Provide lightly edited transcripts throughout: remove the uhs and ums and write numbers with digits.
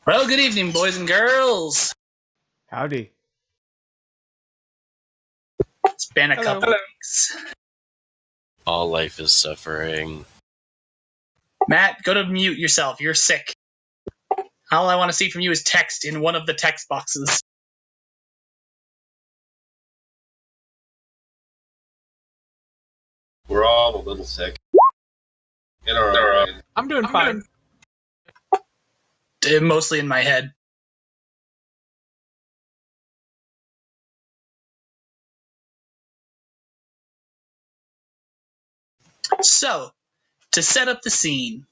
Well, good evening, boys and girls. Howdy. It's been a couple of weeks. All life is suffering. Matt, go to mute yourself. You're sick. All I want to see from you is text in one of the text boxes. We're all a little sick. I'm doing fine. Mostly in my head. So, to set up the scene,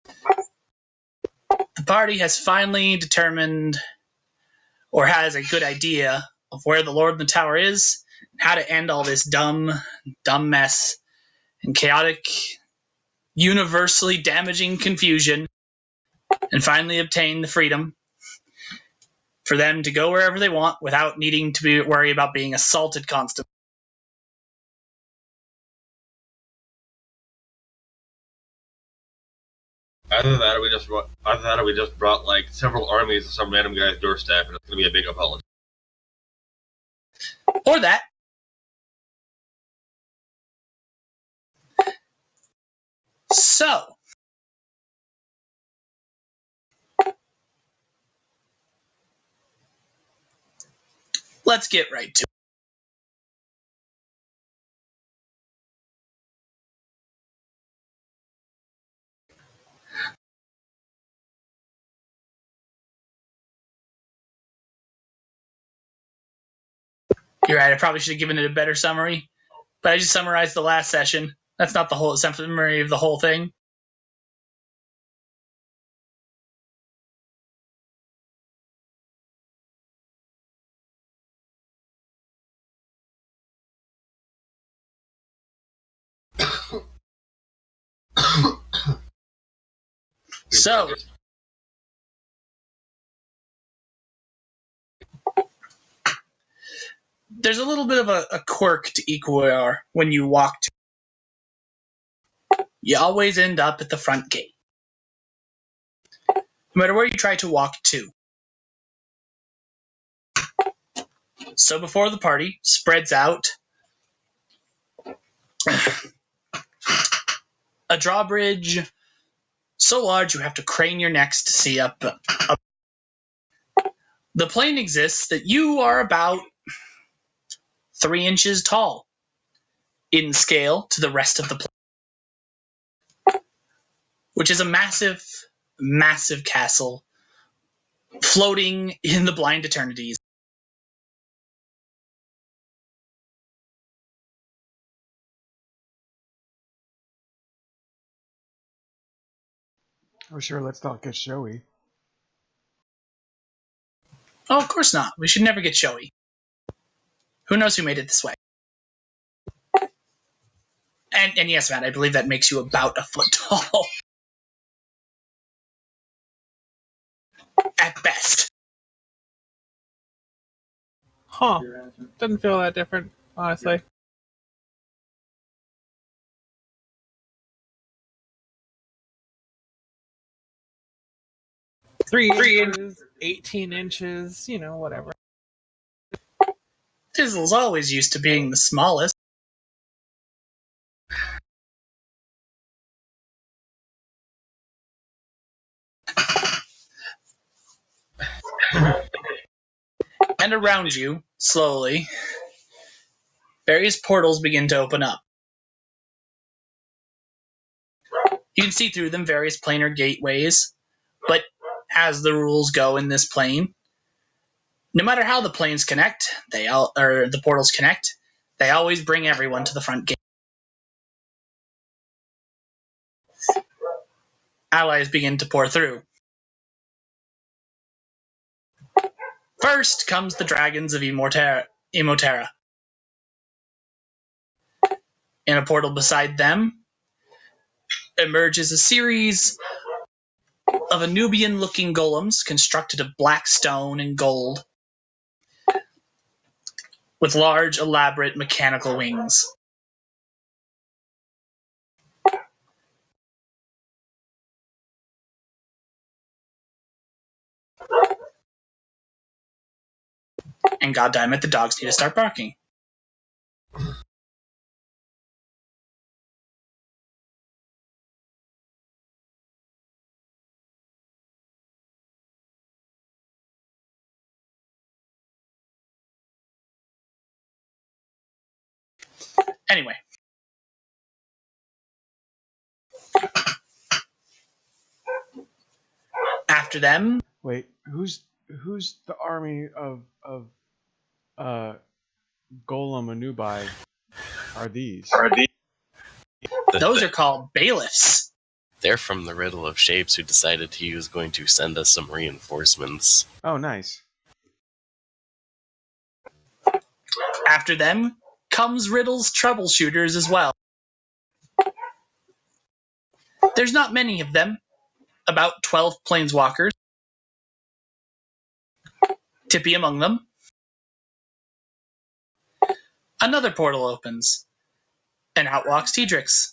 the party has finally determined, or has a good idea, of where the Lord in the Tower is, how to end all this dumb mess, and chaotic, universally damaging confusion, and finally obtain the freedom for them to go wherever they want without needing to worry about being assaulted constantly. Either that, or we just brought like several armies to some random guy's doorstep, and it's gonna be a big apology. Or that. So, let's get right to it. You're right, I probably should have given it a better summary, but I just summarized the last session. That's not the whole summary of the whole thing. So, there's a little bit of a quirk to Equoar when you walk to. You always end up at the front gate, no matter where you try to walk to. So before the party spreads out, a drawbridge so large you have to crane your necks to see up. The plane exists that you are about 3 inches tall in scale to the rest of the plane, which is a massive, massive castle floating in the blind eternities. Oh, sure, let's not get showy. Oh, of course not. We should never get showy. Who knows who made it this way? And yes, Matt, I believe that makes you about a foot tall. At best. Huh. Doesn't feel that different, honestly. Three inches, 18 inches, whatever. Fizzle's always used to being the smallest. And around you, slowly, various portals begin to open up. You can see through them various planar gateways, but as the rules go in this plane, no matter how the planes connect, the portals connect, they always bring everyone to the front gate. Allies begin to pour through. First comes the dragons of Emotera. In a portal beside them emerges a series of Anubian-looking golems constructed of black stone and gold, with large, elaborate mechanical wings. And goddammit, the dogs need to start barking. Anyway. After them, Wait, who's the army of Golem Anubai are these? those are called bailiffs. They're from the Riddle of Shapes, who decided he was going to send us some reinforcements. Oh, nice. After them comes Riddle's troubleshooters as well. There's not many of them, about 12 planeswalkers. Tippy among them. Another portal opens, and out walks Tedrix.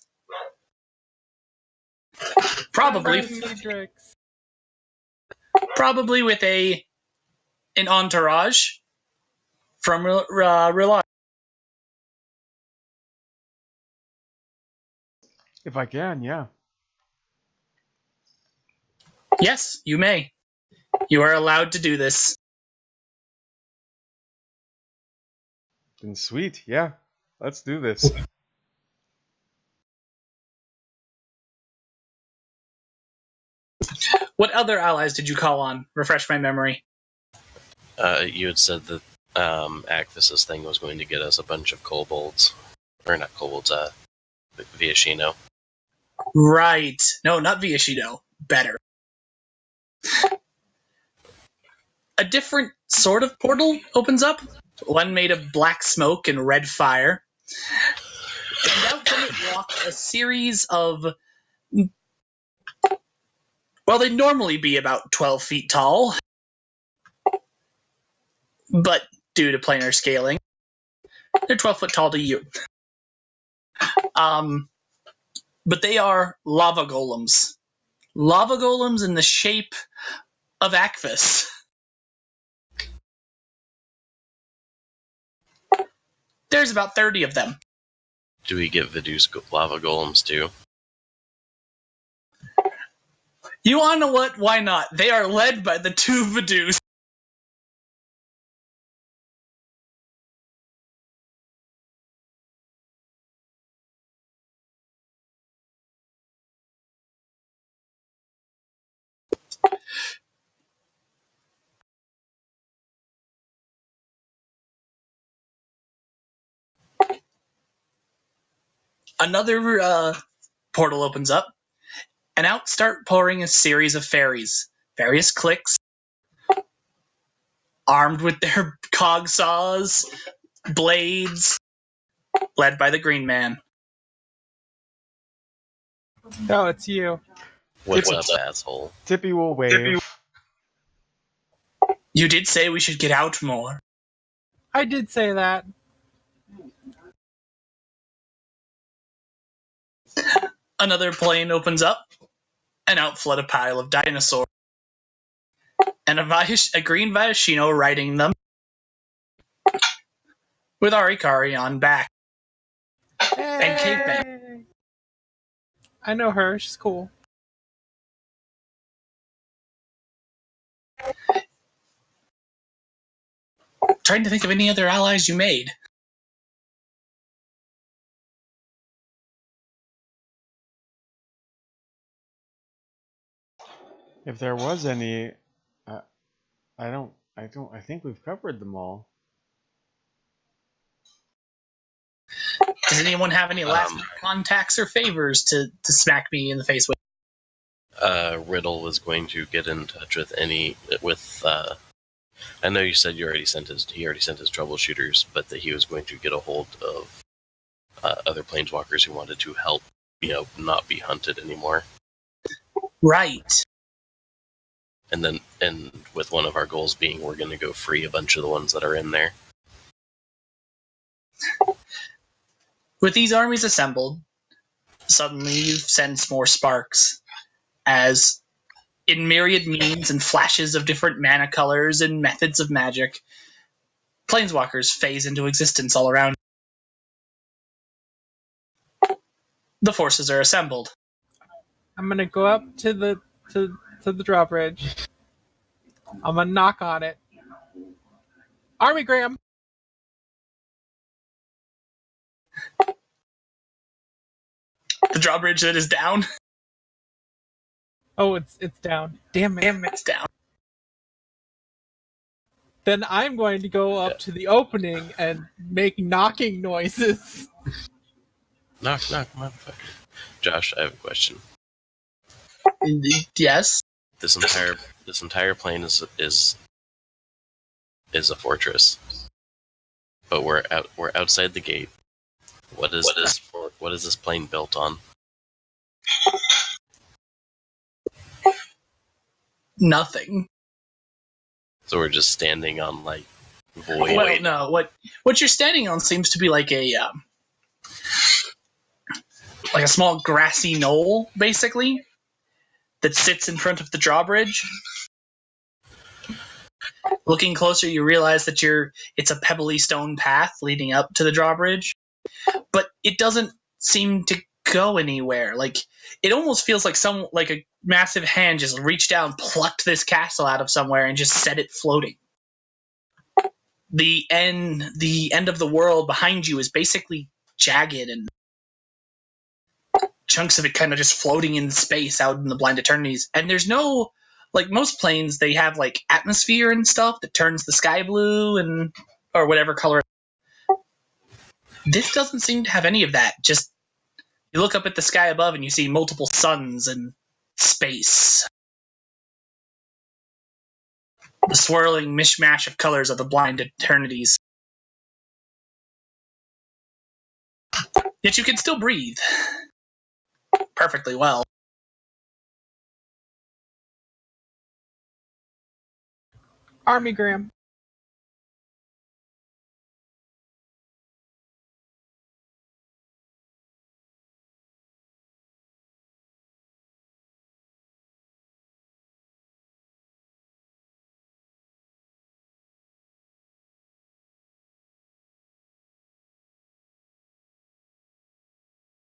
Probably with an entourage from Rely. If I can, yeah. Yes, you may. You are allowed to do this. Then sweet, yeah. Let's do this. What other allies did you call on? Refresh my memory. You had said that Acthus's thing was going to get us a bunch of kobolds. Or not kobolds, Viashino. Right. No, not Viashino. Better. A different sort of portal opens up. One made of black smoke and red fire. And out from it walk a series of... Well, they'd normally be about 12 feet tall. But due to planar scaling, they're 12 foot tall to you. But they are lava golems. Lava golems in the shape of Akvis. There's about 30 of them. Do we get Vidus lava golems too? You want to know what? Why not? They are led by the two Vidus. Another portal opens up, and out start pouring a series of fairies. Various cliques, armed with their cog saws, blades, led by the Green Man. Oh, it's you. What's up, asshole? Tippy will wave. You did say we should get out more. I did say that. Another plane opens up, and out flood a pile of dinosaurs. And a green Viashino riding them, with Arikari on back. And Cape Bang. I know her. She's cool. Trying to think of any other allies you made. If there was any, I think we've covered them all. Does anyone have any last contacts or favors to smack me in the face with? Riddle was going to get in touch with I know you said he already sent his troubleshooters, but that he was going to get a hold of other planeswalkers who wanted to help, not be hunted anymore. Right. And with one of our goals being we're going to go free a bunch of the ones that are in there. With these armies assembled, suddenly you sense more sparks, as in myriad means and flashes of different mana colors and methods of magic, planeswalkers phase into existence all around. The forces are assembled. I'm gonna go up to the drawbridge. I'm gonna knock on it. Army Graham. The drawbridge that is down. Oh, it's down. Damn it. Damn, it's down. Then I'm going to go up to the opening and make knocking noises. Knock, knock, motherfucker. Josh, I have a question. Yes. This entire plane is a fortress, but we're outside the gate. What is this plane built on? Nothing. So we're just standing on like void. Well, no. What you're standing on seems to be like a small grassy knoll, basically, that sits in front of the drawbridge. Looking closer, you realize that it's a pebbly stone path leading up to the drawbridge, but it doesn't seem to go anywhere. Like, it almost feels like a massive hand just reached down, plucked this castle out of somewhere, and just set it floating. The end of the world behind you is basically jagged, and chunks of it kind of just floating in space out in the blind eternities. And there's no, like most planes, they have like atmosphere and stuff that turns the sky blue or whatever color. This doesn't seem to have any of that. Just you look up at the sky above and you see multiple suns and space. The swirling mishmash of colors of the blind eternities. Yet you can still breathe. Perfectly well. Army Graham.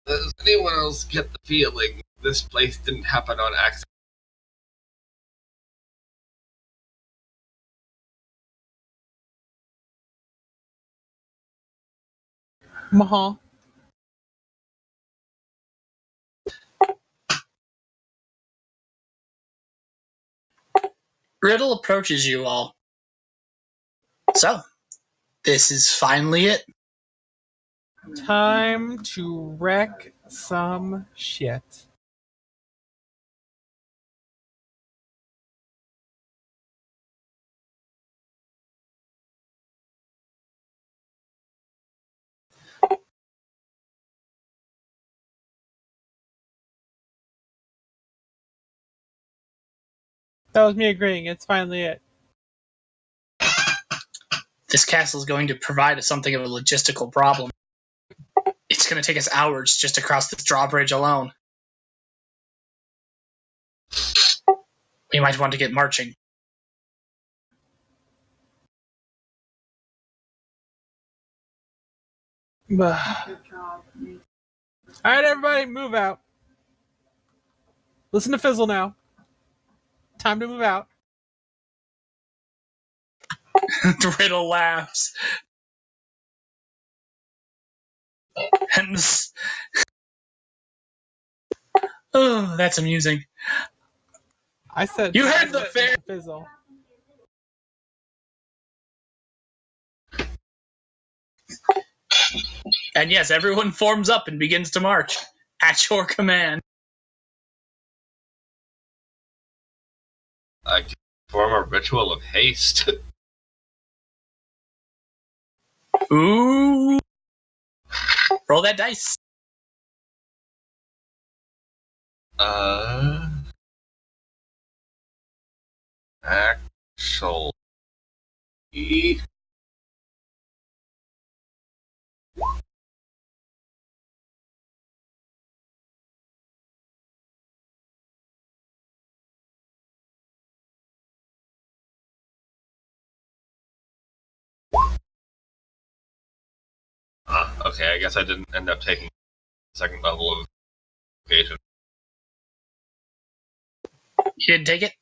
Does anyone else get the feeling this place didn't happen on accident? Mahal. Riddle approaches you all. So, this is finally it. Time to wreck some shit. That was me agreeing. It's finally it. This castle is going to provide us something of a logistical problem. It's going to take us hours just to cross this drawbridge alone. We might want to get marching. Alright, everybody, move out. Listen to Fizzle now. Time to move out. Riddle laughs. And oh, that's amusing. I said You heard the fair. Fizzle. And yes, everyone forms up and begins to march at your command. I can perform a ritual of haste. Ooh. Roll that dice. Actually, Okay, I guess I didn't end up taking the second level of education. You didn't take it?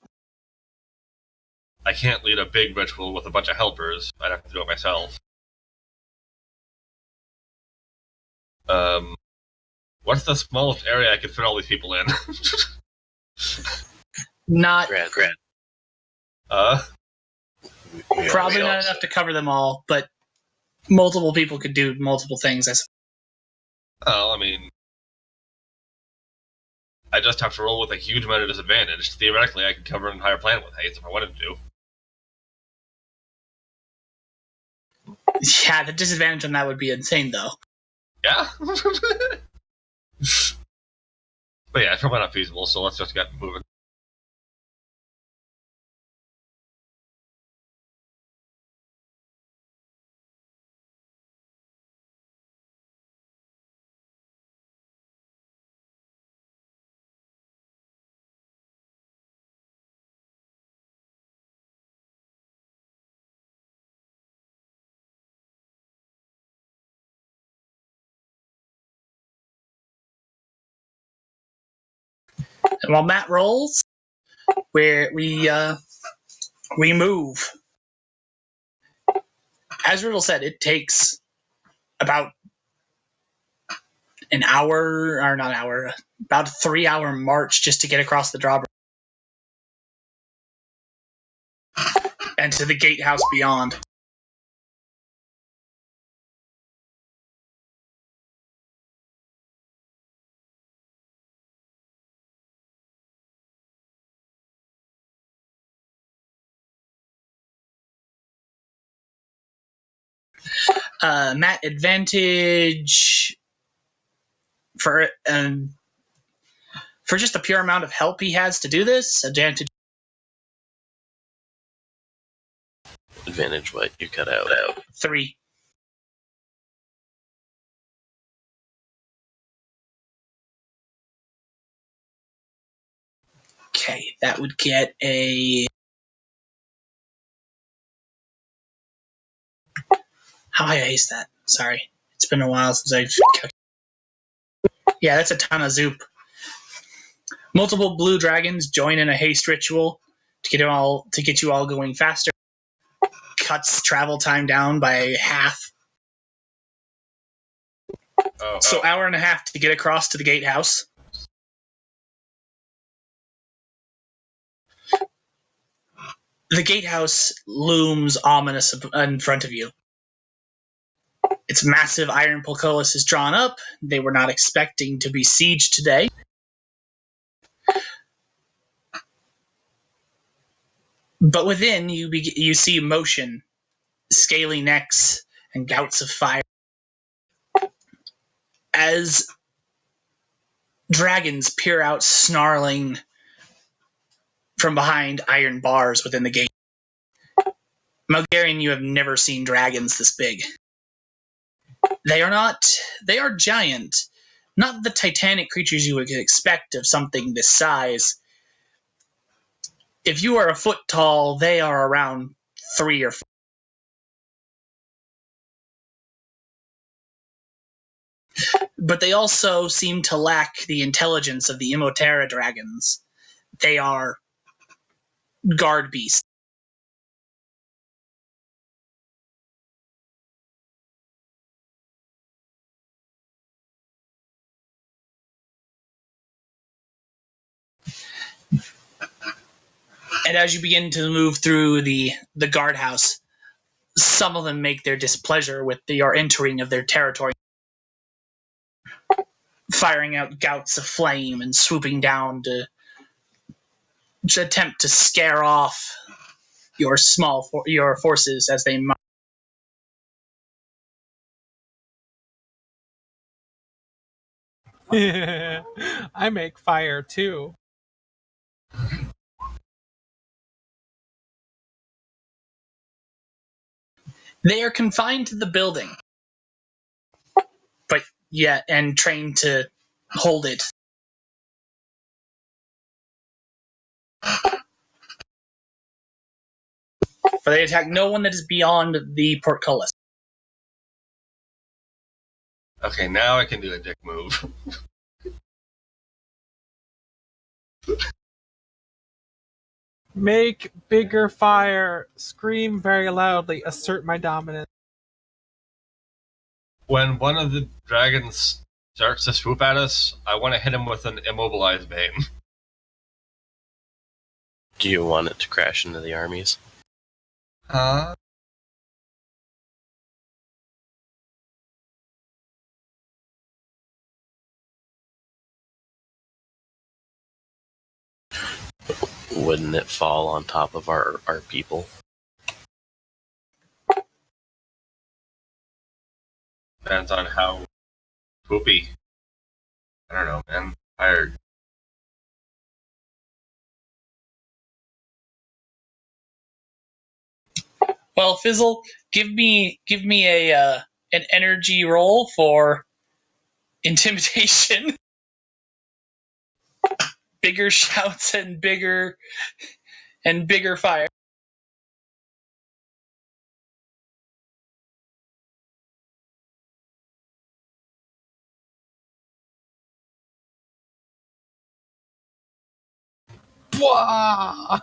I can't lead a big ritual with a bunch of helpers. I'd have to do it myself. What's the smallest area I could fit all these people in? Not Grant. probably not enough to cover them all, but multiple people could do multiple things. Well, I mean, I just have to roll with a huge amount of disadvantage. Theoretically, I could cover an entire planet with haste if I wanted to. Yeah, the disadvantage on that would be insane, though. Yeah? But yeah, it's probably not feasible, so let's just get moving. And while Matt rolls, we move. As Riddle said, it takes about an hour, or not an hour, about a 3-hour march just to get across the drawbridge and to the gatehouse beyond. Matt, advantage for just the pure amount of help he has to do this. Advantage. Advantage what? You cut out. 3. Okay, that would get a... How high is that? Sorry. It's been a while since I've... Yeah, that's a ton of zoop. Multiple blue dragons join in a haste ritual to get you all going faster. Cuts travel time down by half. So hour and a half to get across to the gatehouse. The gatehouse looms ominous in front of you. Its massive iron portcullis is drawn up. They were not expecting to besiege today. But within, you see motion, scaly necks, and gouts of fire. As dragons peer out snarling from behind iron bars within the gate. Malgarian, you have never seen dragons this big. They are giant. Not the titanic creatures you would expect of something this size. If you are a foot tall, they are around 3 or 4. But they also seem to lack the intelligence of the Imotera dragons. They are guard beasts. And as you begin to move through the guardhouse, some of them make their displeasure with your entering of their territory, firing out gouts of flame and swooping down to attempt to scare off your forces as they march. I make fire too. They are confined to the building, but yet and trained to hold it. But they attack no one that is beyond the portcullis. Okay, now I can do a dick move. Make bigger fire. Scream very loudly. Assert my dominance. When one of the dragons starts to swoop at us, I want to hit him with an immobilize bane. Do you want it to crash into the armies? Huh? Wouldn't it fall on top of our people? Depends on how poopy. I don't know, man. Tired. Well, Fizzle, give me a an energy roll for intimidation. Bigger shouts and bigger fire. Bwah!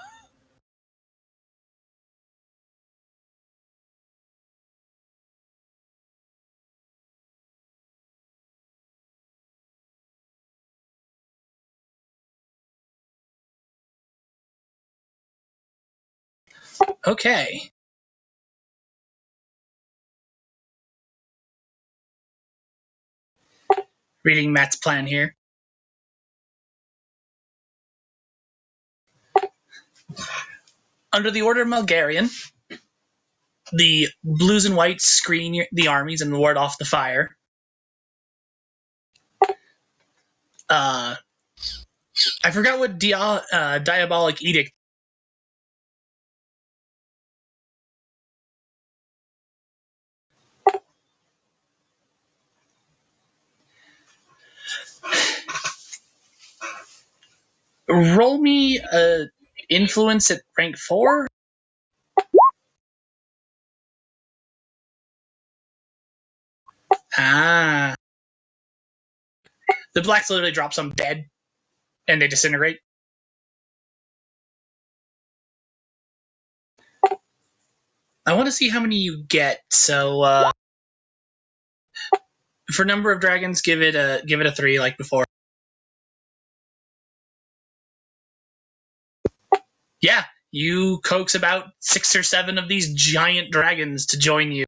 Okay. Reading Matt's plan here. Under the order of Malgarian, the blues and whites screen the armies and ward off the fire. I forgot what diabolic edict. Roll me influence at rank 4. Ah. The blacks literally drop some dead and they disintegrate. I want to see how many you get. So for number of dragons, give it a 3 like before. Yeah, you coax about 6 or 7 of these giant dragons to join you.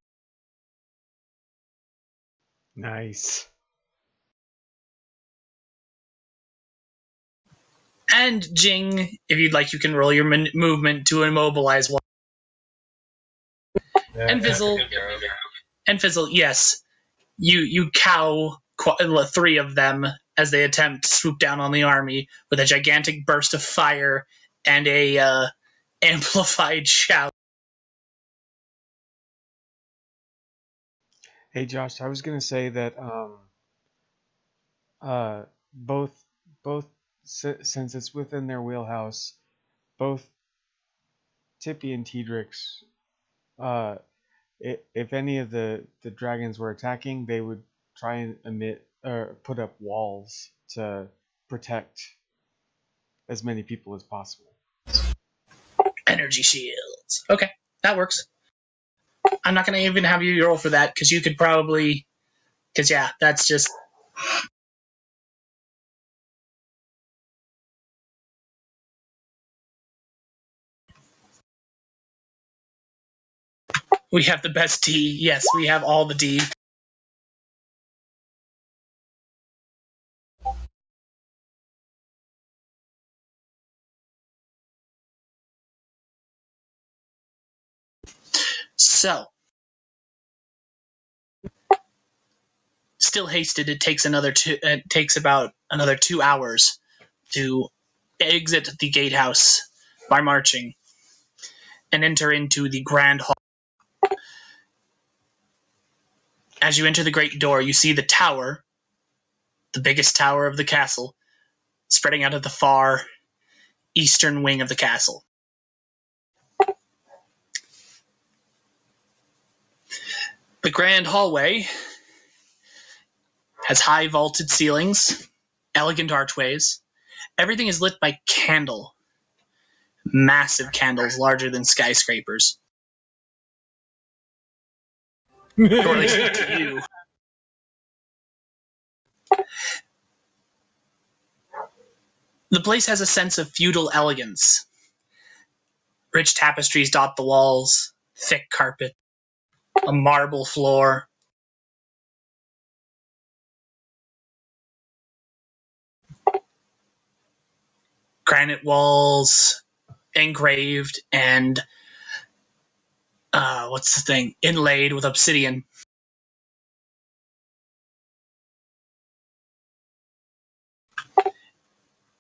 Nice. And Jing, if you'd like, you can roll your movement to immobilize one. And Fizzle, yes, you cow 3 of them as they attempt to swoop down on the army with a gigantic burst of fire and a amplified shout. Hey Josh, I was gonna say that both since it's within their wheelhouse, both Tippy and Tedrix, if any of the dragons were attacking, they would try and emit or put up walls to protect as many people as possible. Energy shields. Okay, that works. I'm not going to even have you roll for that because you could probably... Because, yeah, that's just... We have the best D. Yes, we have all the D. So, still hasted, it takes about another 2 hours to exit the gatehouse by marching and enter into the grand hall. As you enter the great door, you see the tower, the biggest tower of the castle, spreading out of the far eastern wing of the castle. The grand hallway has high vaulted ceilings, elegant archways. Everything is lit by candle. Massive candles larger than skyscrapers. Or at least to you. The place has a sense of feudal elegance. Rich tapestries dot the walls, thick carpet, a marble floor. Granite walls, engraved and inlaid with obsidian.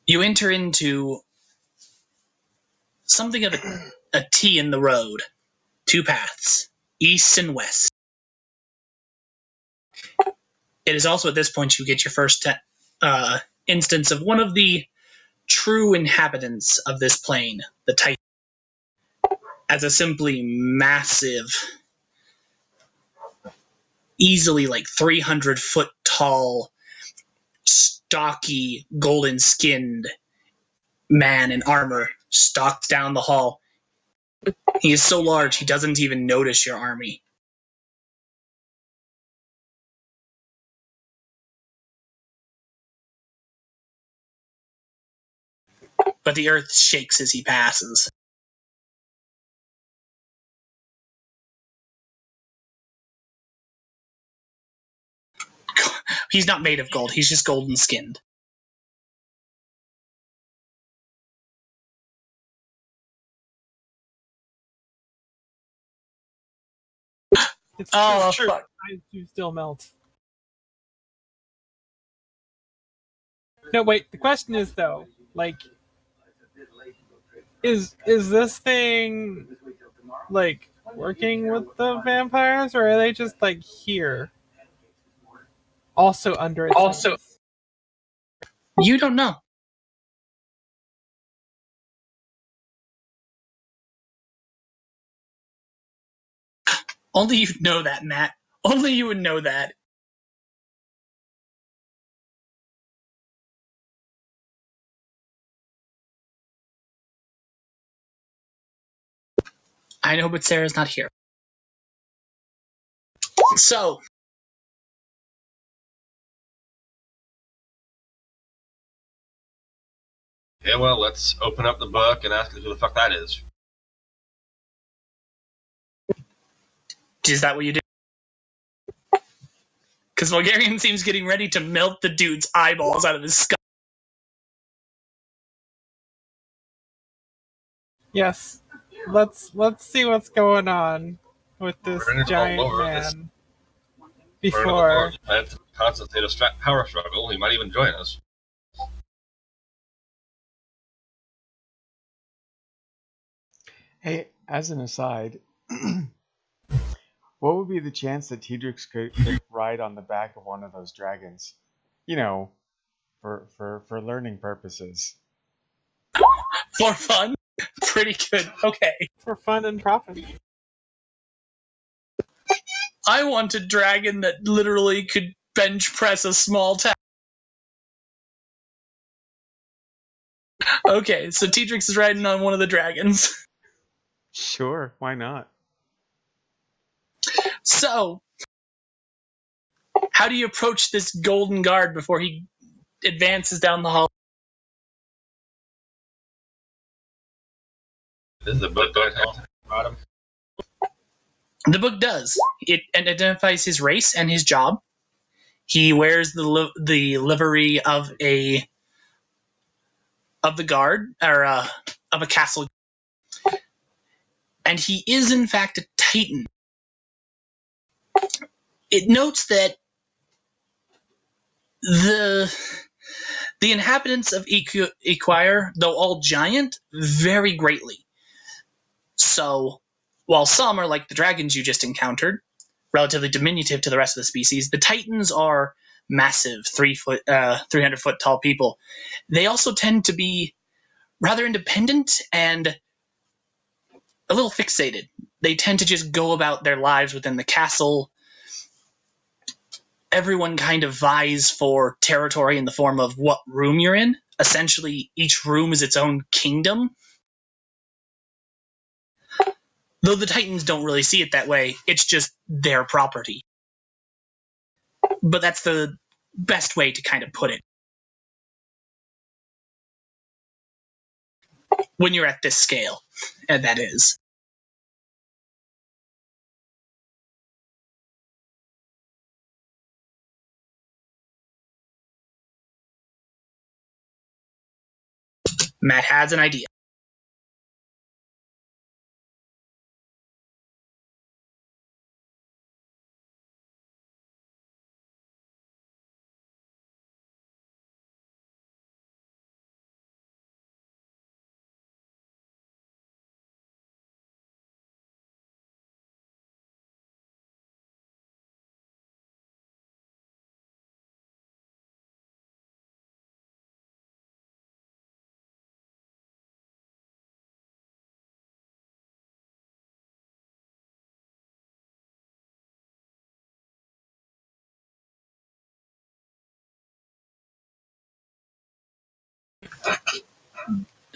You enter into something of a T in the road. 2 paths, east and west. It is also at this point you get your first instance of one of the true inhabitants of this plane, the Titan, as a simply massive, easily like 300-foot tall, stocky, golden-skinned man in armor stalks down the hall. He is so large he doesn't even notice your army. But the earth shakes as he passes. He's not made of gold, he's just golden skinned. It's Oh, true. fuck. I do still melt. No, wait. The question is though, like, is this thing like working with the vampires, or are they just like here, also under its wings? You don't know. Only you know that, Matt. Only you would know that. I know, but Sarah's not here. So, Yeah, well, let's open up the book and ask who the fuck that is. is that what you do? Because Bulgarian seems getting ready to melt the dude's eyeballs out of his skull. Yes. Let's see what's going on with this We're in it giant all over. man. Before Before plans to constant state of power struggle, he might even join us. Hey, as an aside, what would be the chance that Tedrix could ride on the back of one of those dragons? You know, for learning purposes. For fun? Pretty good. Okay. for fun and profit. I want a dragon that literally could bench press a small town. Okay, so Tedrix is riding on one of the dragons. Sure, why not? So, how do you approach this golden guard before he advances down the hall? This is the book going to tell about him. The book does. It identifies his race and his job. He wears the livery of the guard, or of a castle. And he is, in fact, a Titan. It notes that the inhabitants of Equire, though all giant, vary greatly. So, while some are like the dragons you just encountered, relatively diminutive to the rest of the species, the Titans are massive, 300-foot tall people. They also tend to be rather independent and a little fixated. They tend to just go about their lives within the castle, everyone kind of vies for territory in the form of what room you're in. Essentially, each room is its own kingdom. Though the Titans don't really see it that way, it's just their property. But that's the best way to kind of put it. When you're at this scale, and that is. Matt has an idea.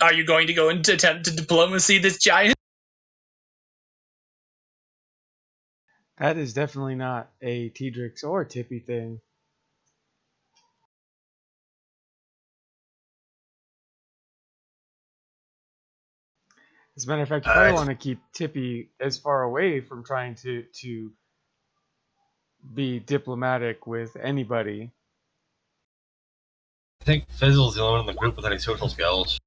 Are you going to go and attempt to diplomacy this giant? That is definitely not a Tedrix or Tippy thing. As a matter of fact, you probably want to keep Tippy as far away from trying to be diplomatic with anybody. I think Fizzle's the only one in the group with any social skills.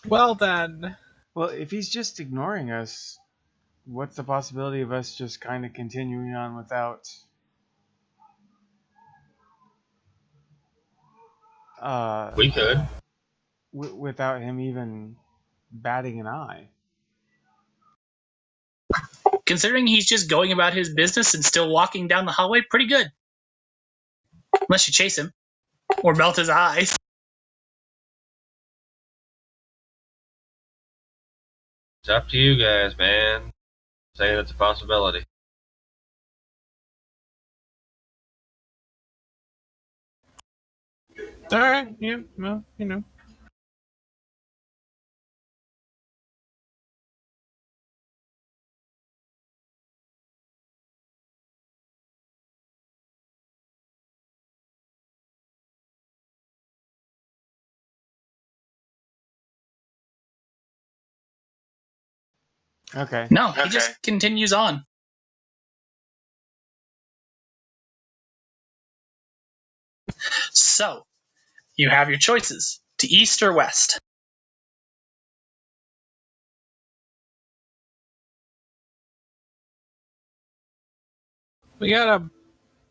Well then. Well, if he's just ignoring us, what's the possibility of us just kind of continuing on without We could. without him even batting an eye? Considering he's just going about his business and still walking down the hallway, pretty good. Unless you chase him. Or melt his eyes. It's up to you guys, man. Saying it's a possibility. Alright, yeah, well, you know. Okay. No, he just continues on. So, you have your choices. To east or west? We got a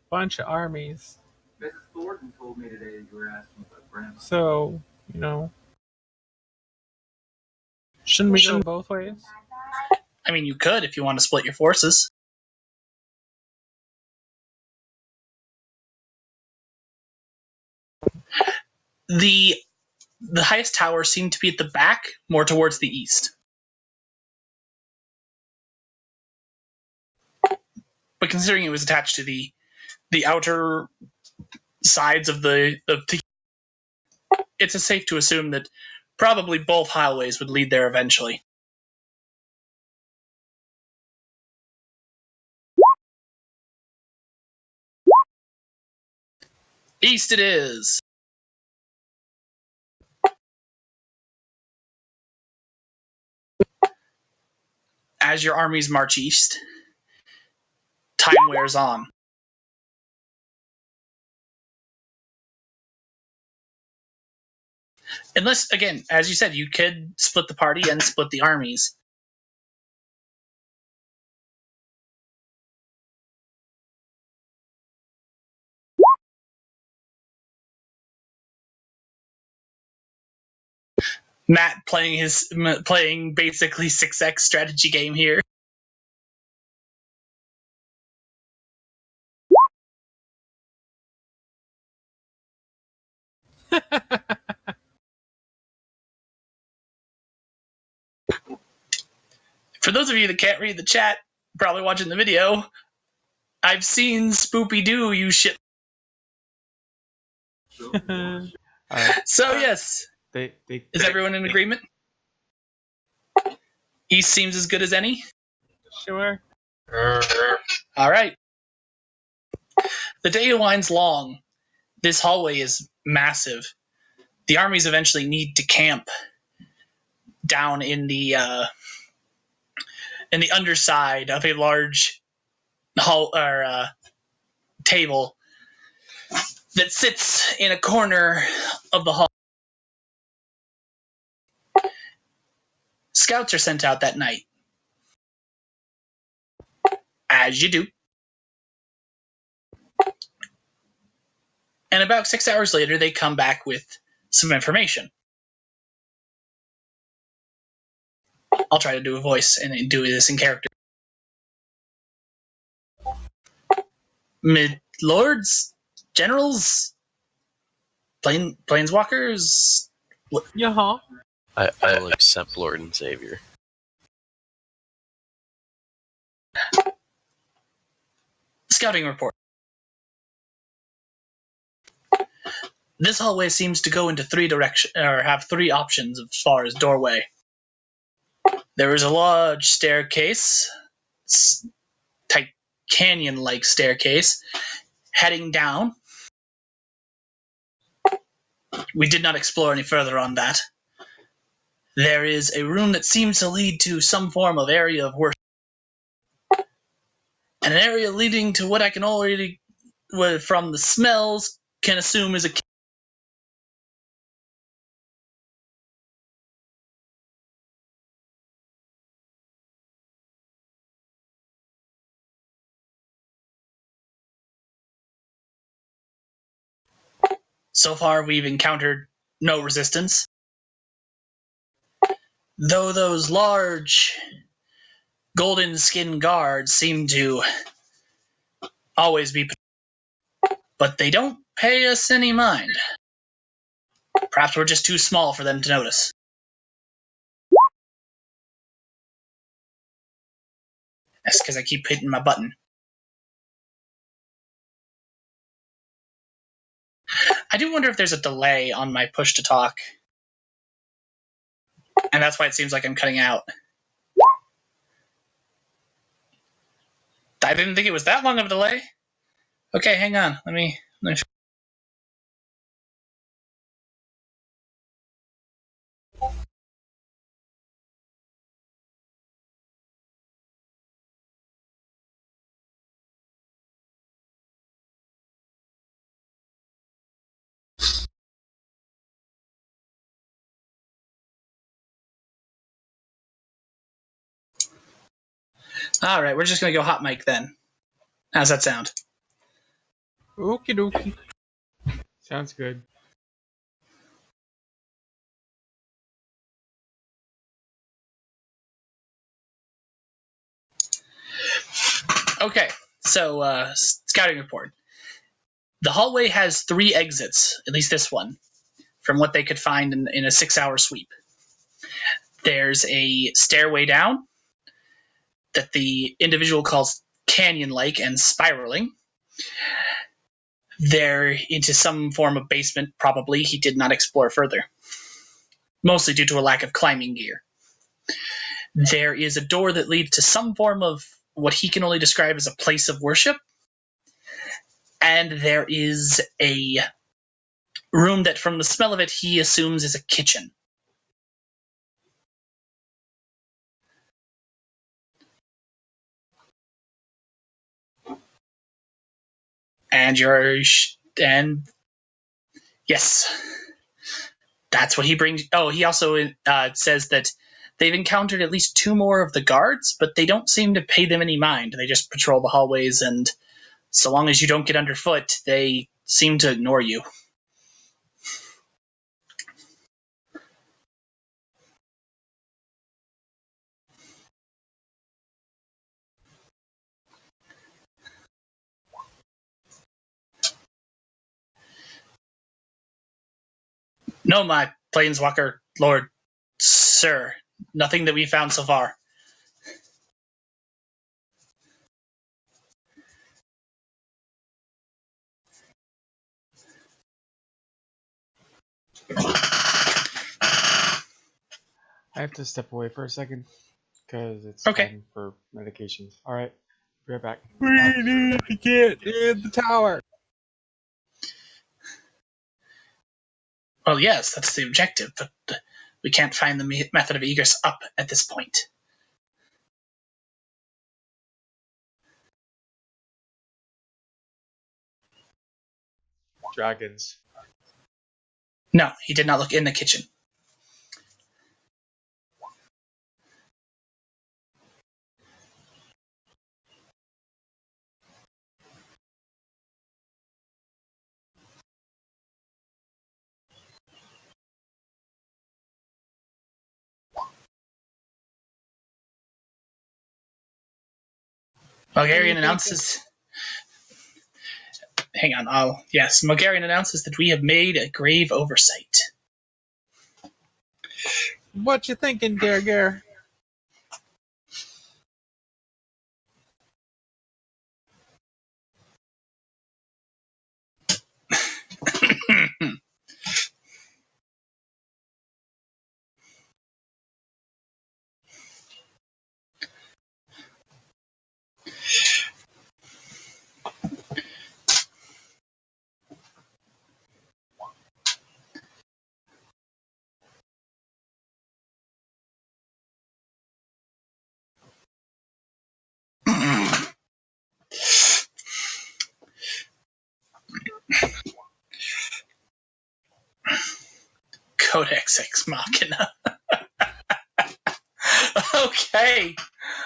bunch of armies. Mrs. Thornton told me today you were asking about grandma. So, you know. Shouldn't we go both ways? I mean, you could if you want to split your forces. The highest tower seemed to be at the back, more towards the east. But considering it was attached to the outer sides of the it's safe to assume that probably both highways would lead there eventually. East it is. As your armies march east, time wears on. Unless, again, as you said, you could split the party and split the armies. Matt playing basically 6x strategy game here. For those of you that can't read the chat, probably watching the video, I've seen Spoopy Doo use shit. So yes, They is everyone in agreement? East seems as good as any. Sure. All right. The day winds long. This hallway is massive. The armies eventually need to camp down in the underside of a large hall or table that sits in a corner of the hall. Scouts are sent out that night, as you do. And about 6 hours later, they come back with some information. I'll try to do a voice and do this in character. Mid-lords, generals, planeswalkers. Yeah. I will accept Lord and Savior. Scouting report. This hallway seems to go into three directions, or have three options as far as doorway. There is a large staircase, type canyon-like staircase, heading down. We did not explore any further on that. There is a room that seems to lead to some form of area of worship. And an area leading to what I can already, from the smells, can assume is a... So far, we've encountered no resistance. Though those large golden skin guards seem to always be... But they don't pay us any mind. Perhaps we're just too small for them to notice. That's because I keep hitting my button. I do wonder if there's a delay on my push to talk. And that's why it seems like I'm cutting out. I didn't think it was that long of a delay. Okay, hang on. Let me All right, we're just going to go hot mic then. How's that sound? Okie dokie. sounds good. Okay, so scouting report. The hallway has 3 exits, at least this one, from what they could find in a 6-hour sweep. There's a stairway down that the individual calls canyon-like and spiraling. They're into some form of basement, probably. He did not explore further, mostly due to a lack of climbing gear. There is a door that leads to some form of what he can only describe as a place of worship. And there is a room that, from the smell of it, he assumes is a kitchen. And yes, that's what he brings. Oh, he also says that they've encountered at least 2 more of the guards, but they don't seem to pay them any mind. They just patrol the hallways, and so long as you don't get underfoot, they seem to ignore you. No, my planeswalker lord, sir. Nothing that we found so far. I have to step away for a second because it's Okay. time for medications. All right, be right back. We need to get in the tower. Well, yes, that's the objective, but we can't find the method of egress up at this point. Dragons. No, he did not look in the kitchen. Bulgarian announces... Hang on. Yes, Bulgarian announces that we have made a grave oversight. What you thinking, Gerger? Codex Ex Machina.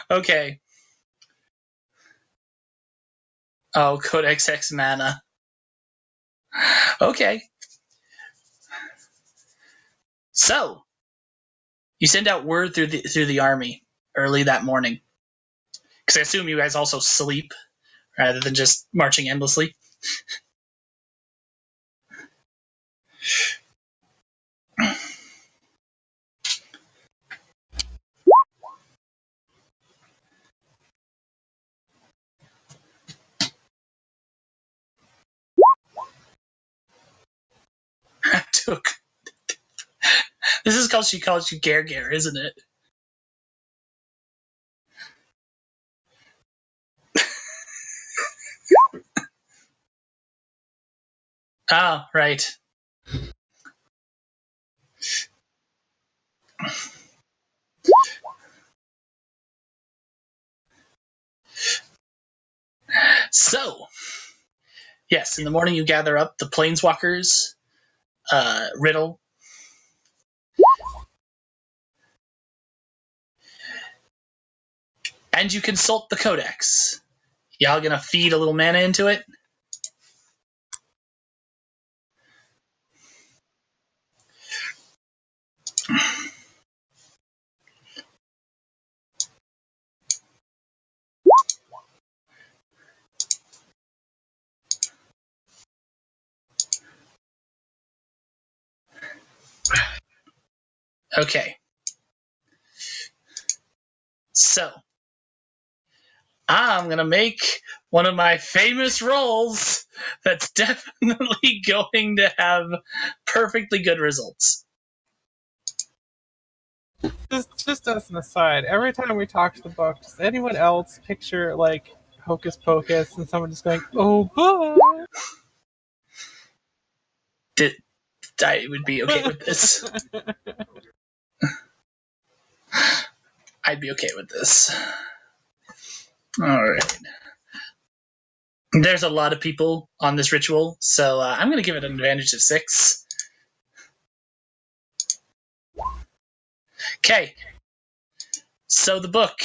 Okay. Oh, Codex Ex Mana. Okay. So, you send out word through the army early that morning. Because I assume you guys also sleep rather than just marching endlessly. This is called, she calls you Gerger, isn't it? Oh, right. So, yes, in the morning you gather up the Planeswalkers, Riddle, and you consult the Codex. Y'all gonna feed a little mana into it? Okay. So, I'm gonna make one of my famous rolls that's definitely going to have perfectly good results. Just as an aside, every time we talk to the book, does anyone else picture like Hocus Pocus and someone just going, "Oh boy"? I would be okay with this. I'd be okay with this. Alright. There's a lot of people on this ritual, so I'm going to give it an advantage of 6. Okay. So the book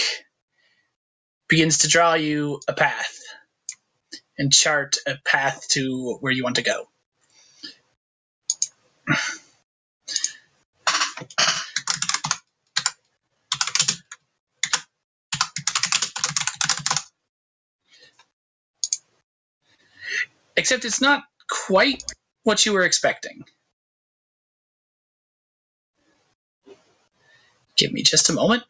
begins to draw you a path and chart a path to where you want to go. Except it's not quite what you were expecting. Give me just a moment.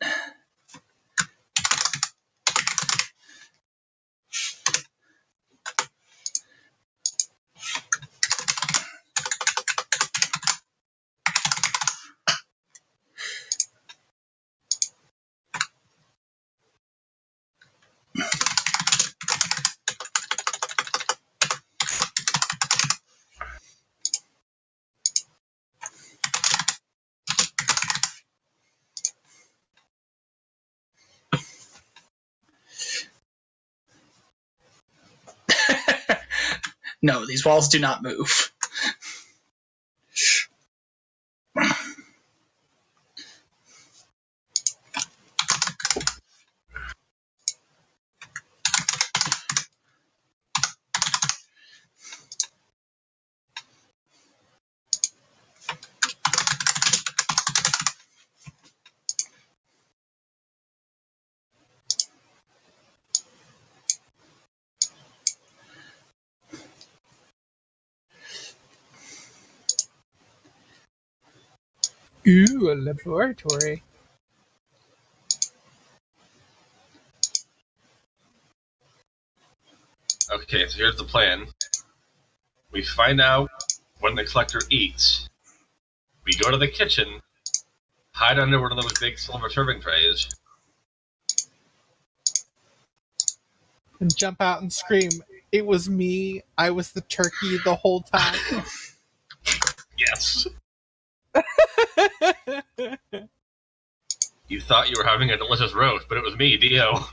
No, these walls do not move. Ooh, a laboratory. Okay, so here's the plan. We find out when the collector eats. We go to the kitchen, hide under one of those big silver serving trays. And jump out and scream, "It was me. I was the turkey the whole time." Yes. You thought you were having a delicious roast, but it was me, Dio.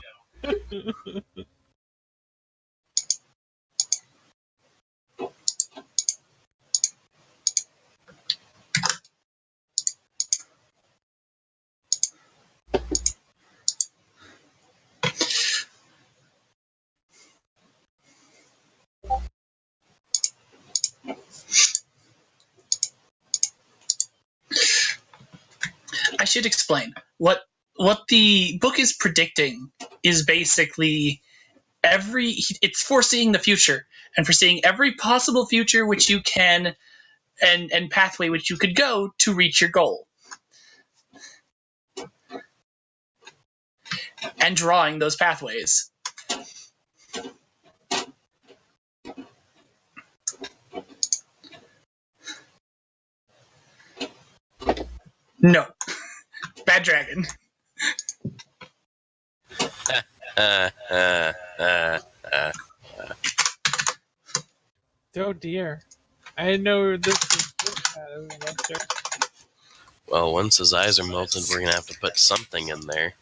I should explain. What the book is predicting is basically it's foreseeing the future and foreseeing every possible future which you can and pathway which you could go to reach your goal. And drawing those pathways. No. Bad dragon. Oh dear. I didn't know this was as a monster. Well, once his eyes are melted, we're gonna have to put something in there.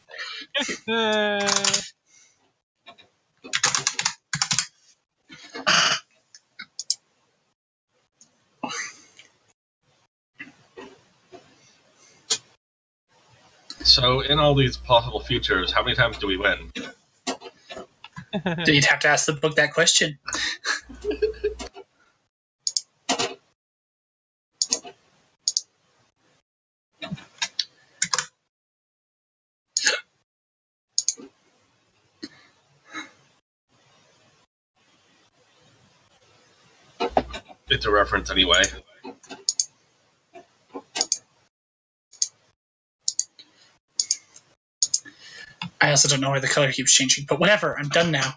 So, in all these possible futures, how many times do we win? You'd have to ask the book that question. It's a reference anyway. I also don't know why the color keeps changing, but whatever, I'm done now.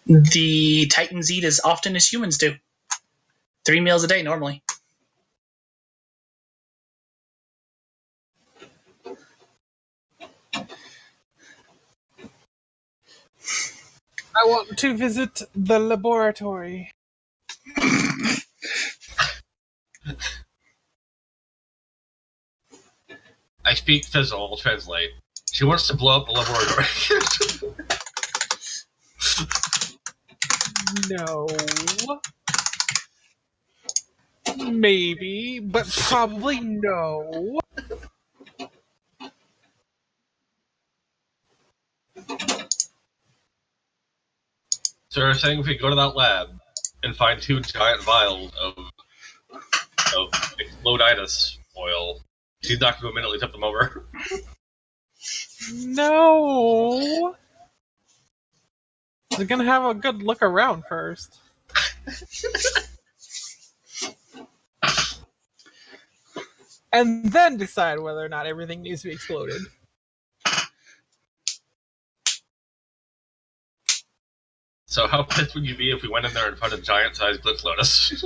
The Titans eat as often as humans do. 3 meals a day normally. I want to visit the laboratory. I speak Fizzle, I'll translate. She wants to blow up the laboratory. No. Maybe, but probably no. So you're saying if we go to that lab and find 2 giant vials of exploditis oil, she's not going to immediately tip them over? No. We're gonna have a good look around first. And then decide whether or not everything needs to be exploded. So how pissed would you be if we went in there and found a giant-sized glitch lotus?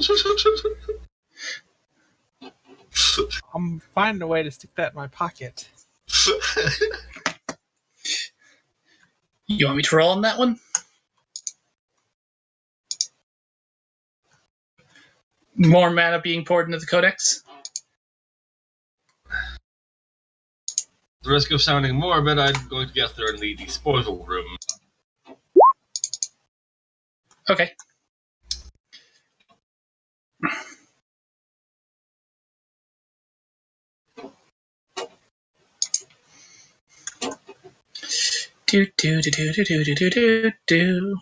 I'm finding a way to stick that in my pocket. You want me to roll on that one? More mana being poured into the codex? the risk of sounding morbid, I'm going to guess they're in the disposal room. Okay. Do do do do do do do do do.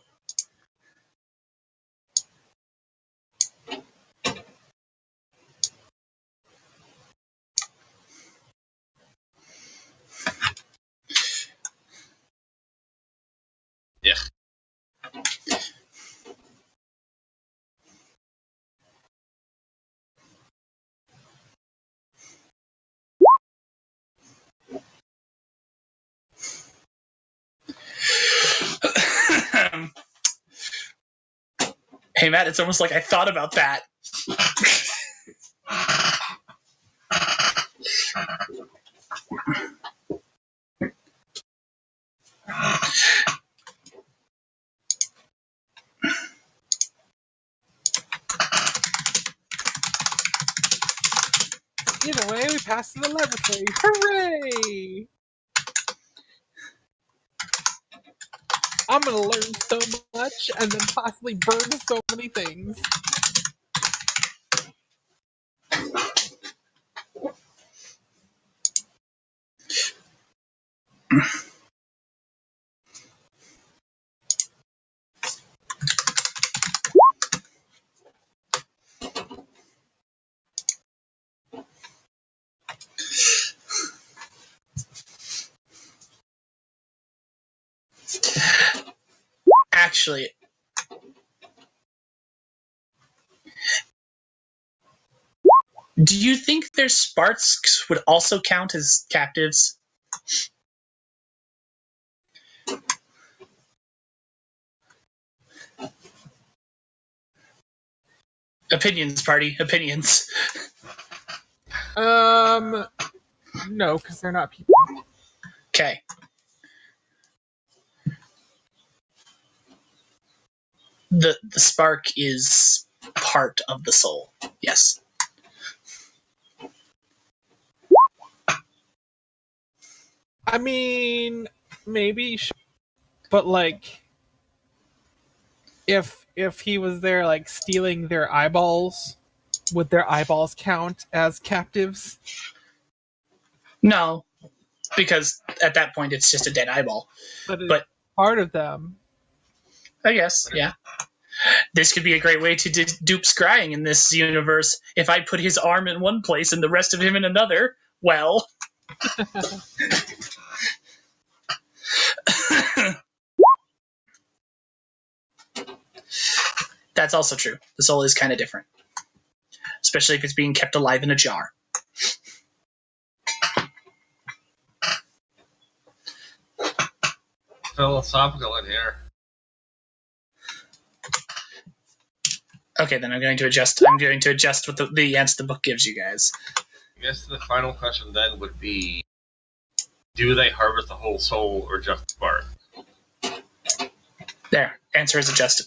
Yeah. Hey Matt, it's almost like I thought about that. Either way, we passed to the laboratory. Hooray! I'm gonna learn so much and then possibly burn so many things. Actually, do you think their Sparks would also count as captives? Opinions, party. Opinions. No, because they're not people. Okay. The spark is part of the soul. Yes. I mean, maybe, but like, if he was there, like stealing their eyeballs, would their eyeballs count as captives? No, because at that point it's just a dead eyeball. But it's But part of them. I guess, yeah. This could be a great way to dupe scrying in this universe. If I put his arm in one place and the rest of him in another, well. That's also true. The soul is kind of different, especially if it's being kept alive in a jar. Philosophical in here. Okay, then I'm going to adjust. I'm going to adjust what the answer the book gives you guys. I guess the final question then would be, do they harvest the whole soul or just the spark? There, answer is adjusted.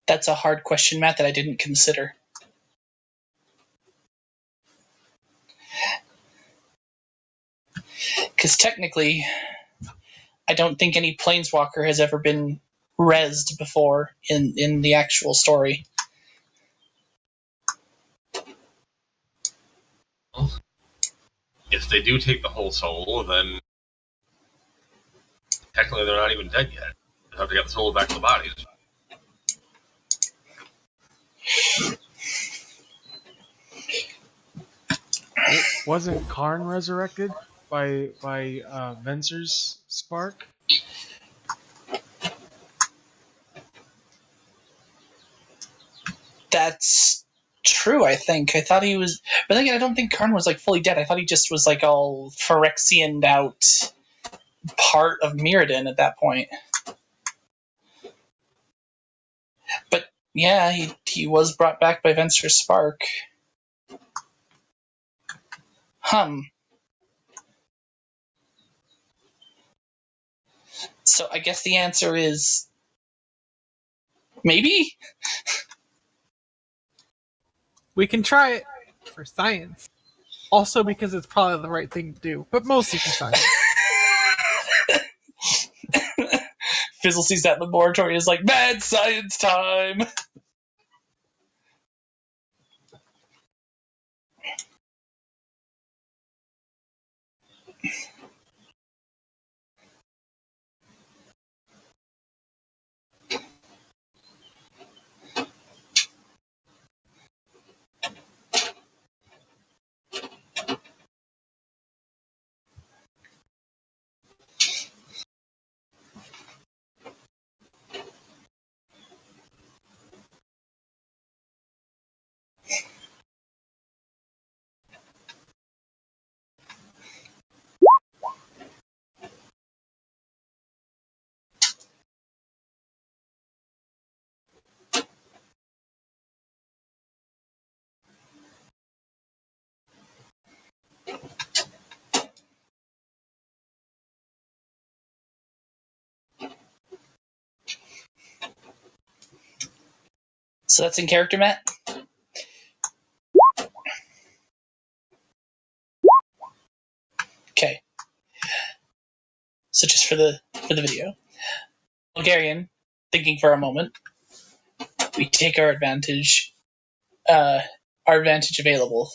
That's a hard question, Matt, that I didn't consider. Because technically, I don't think any Planeswalker has ever been rezzed before in the actual story. If they do take the whole soul, then technically they're not even dead yet. They have to get the soul back to the bodies. Wasn't Karn resurrected by Venser's spark? That's true, I think. I thought he was... But then again, I don't think Karn was, like, fully dead. I thought he just was, like, all Phyrexian'd out part of Mirrodin at that point. But, yeah, he was brought back by Venser Spark. So I guess the answer is... maybe? We can try it for science. Also because it's probably the right thing to do, but mostly for science. Fizzle sees that laboratory is like, mad science time! So that's in character, Matt? Okay. So just for the video. Bulgarian, thinking for a moment, we take our advantage available.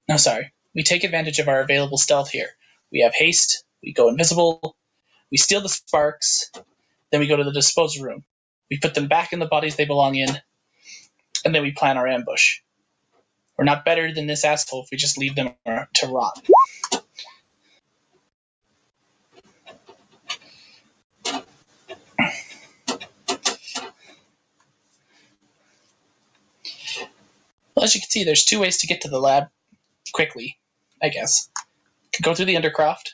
No, sorry. We take advantage of our available stealth here. We have haste, we go invisible, we steal the sparks, then we go to the disposal room. We put them back in the bodies they belong in, and then we plan our ambush. We're not better than this asshole if we just leave them to rot. Well, as you can see, there's two ways to get to the lab quickly, I guess. You could go through the Undercroft,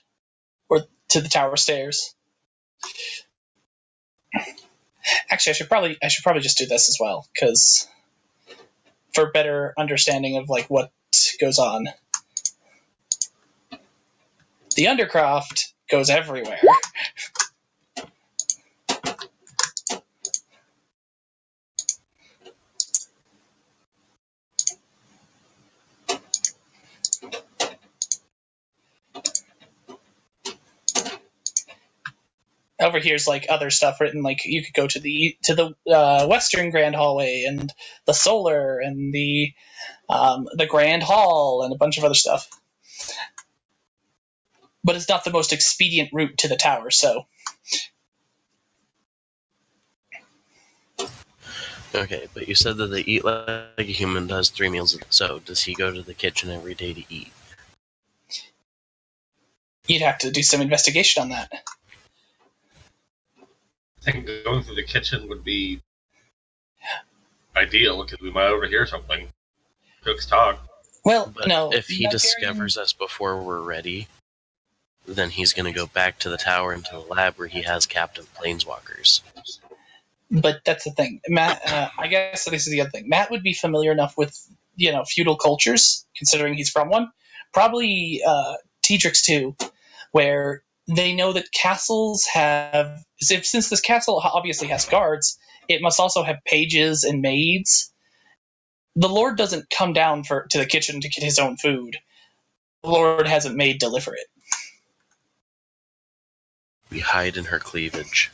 or to the tower stairs. Actually, I should probably just do this as well, because for better understanding of like what goes on. The Undercroft goes everywhere. Over here's like other stuff written, like you could go to the Western Grand Hallway and the Solar and the Grand Hall and a bunch of other stuff. But it's not the most expedient route to the tower, so. Okay, but you said that they eat like a human does 3 meals. So does he go to the kitchen every day to eat? You'd have to do some investigation on that. I think going through the kitchen would be ideal, because we might overhear something. Cooks talk. Well, But no. if he discovers us before we're ready, then he's going to go back to the tower into the lab where he has captive planeswalkers. But that's the thing. Matt, I guess this is the other thing. Matt would be familiar enough with, feudal cultures, considering he's from one. Probably Tedrix too, where they know that castles have... Since this castle obviously has guards, it must also have pages and maids. The Lord doesn't come down to the kitchen to get his own food. The Lord has a maid deliver it. We hide in her cleavage.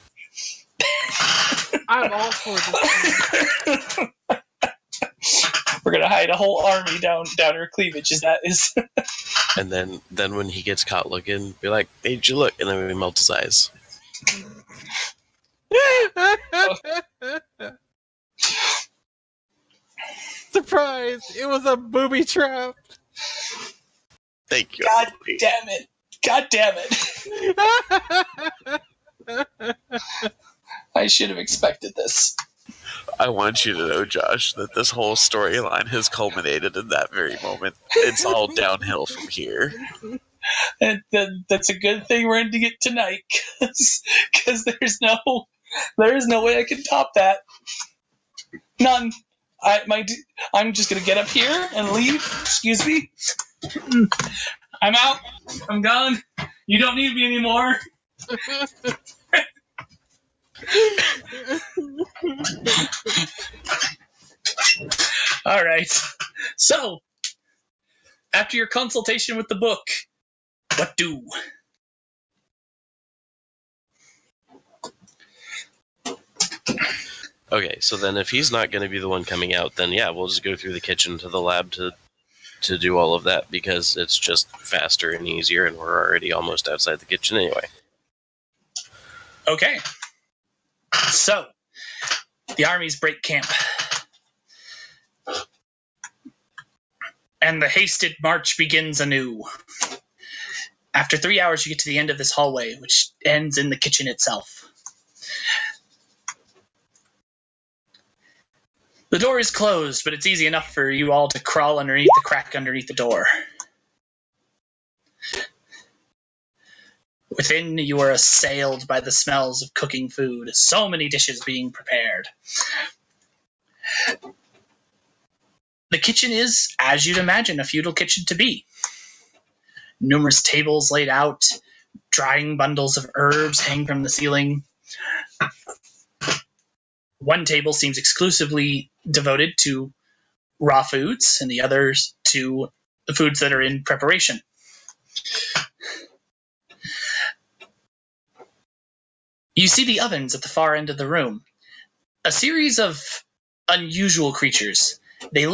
I'm all for this. We're gonna hide a whole army down her cleavage. Is And then when he gets caught looking, be like, "Made you look," and then we melt his eyes. Surprise! It was a booby trap. Thank you. God damn it! God damn it! I should have expected this. I want you to know, Josh, that this whole storyline has culminated in that very moment. It's all downhill from here. That's a good thing we're ending it tonight, because there's no way I can top that. None. I'm just gonna get up here and leave. Excuse me. I'm out. I'm gone. You don't need me anymore. All right. So, after your consultation with the book, what do? Okay, so then if he's not going to be the one coming out, then yeah, we'll just go through the kitchen to the lab to do all of that, because it's just faster and easier, and we're already almost outside the kitchen anyway. Okay. So, the armies break camp. And the hasted march begins anew. After 3 hours, you get to the end of this hallway, which ends in the kitchen itself. The door is closed, but it's easy enough for you all to crawl underneath the crack underneath the door. Within, you are assailed by the smells of cooking food, so many dishes being prepared. The kitchen is, as you'd imagine, a feudal kitchen to be. Numerous tables laid out, drying bundles of herbs hang from the ceiling. One table seems exclusively devoted to raw foods, and the others to the foods that are in preparation. You see the ovens at the far end of the room. A series of unusual creatures. They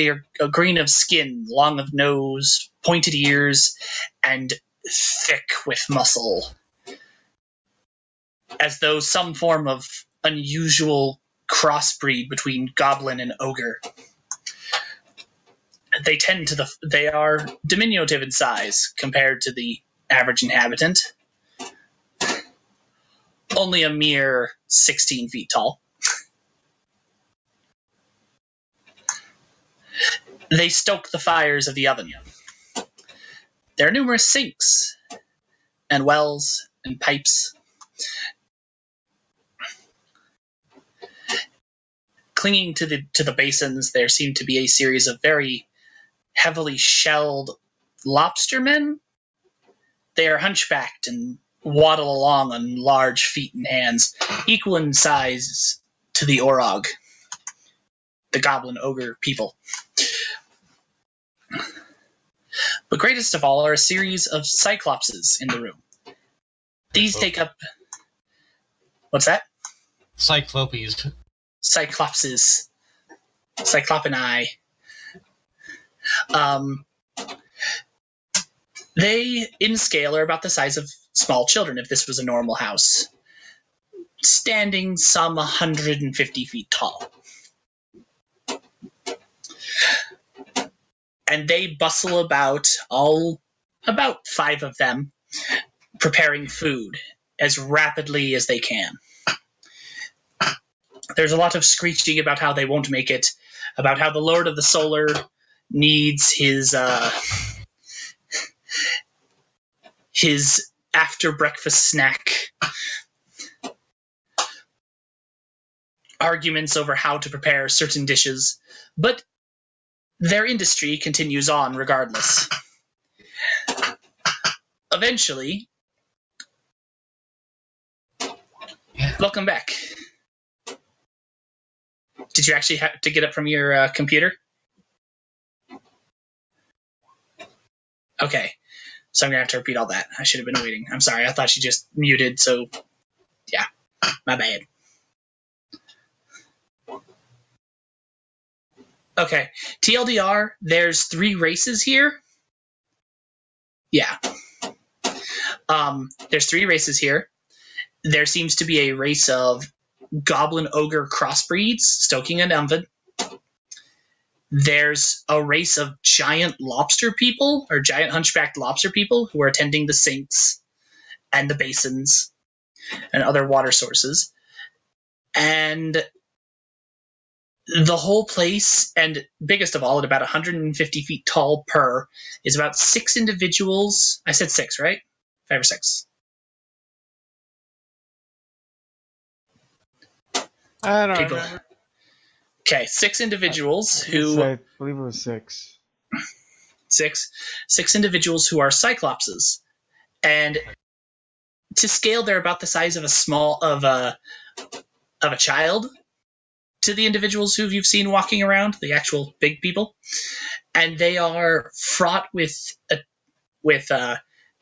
are green of skin, long of nose, pointed ears, and thick with muscle. As though some form of unusual crossbreed between goblin and ogre. They are diminutive in size compared to the average inhabitant. Only a mere 16 feet tall. They stoke the fires of the oven. There are numerous sinks and wells and pipes. Clinging to the basins, there seem to be a series of very heavily shelled lobstermen. They are hunchbacked and waddle along on large feet and hands, equal in size to the Orog, the goblin ogre people. But greatest of all are a series of cyclopses in the room. These take up... What's that? Cyclopes. Cyclopses. Cyclopinae. They, in scale, are about the size of small children if this was a normal house. Standing some 150 feet tall. And they bustle about, about 5 of them, preparing food as rapidly as they can. There's a lot of screeching about how they won't make it, about how the Lord of the Solar needs his after breakfast snack. Arguments over how to prepare certain dishes, but their industry continues on regardless. Eventually, welcome back. Did you actually have to get up from your computer? Okay, so I'm going to have to repeat all that. I should have been waiting. I'm sorry, I thought you just muted, so yeah, my bad. Okay, TLDR, there's 3 races here. Yeah. There's 3 races here. There seems to be a race of goblin ogre crossbreeds stoking an oven. There's a race of giant lobster people, or giant hunchbacked lobster people, who are attending the sinks and the basins and other water sources. And The whole place, and biggest of all, at about 150 feet tall per, is about 6 individuals. I said 6, right? 5 or 6. I don't People. remember. Okay, 6 individuals I believe it was 6. six individuals who are cyclopses, and to scale, they're about the size of a child to the individuals who you've seen walking around, the actual big people, and they are fraught with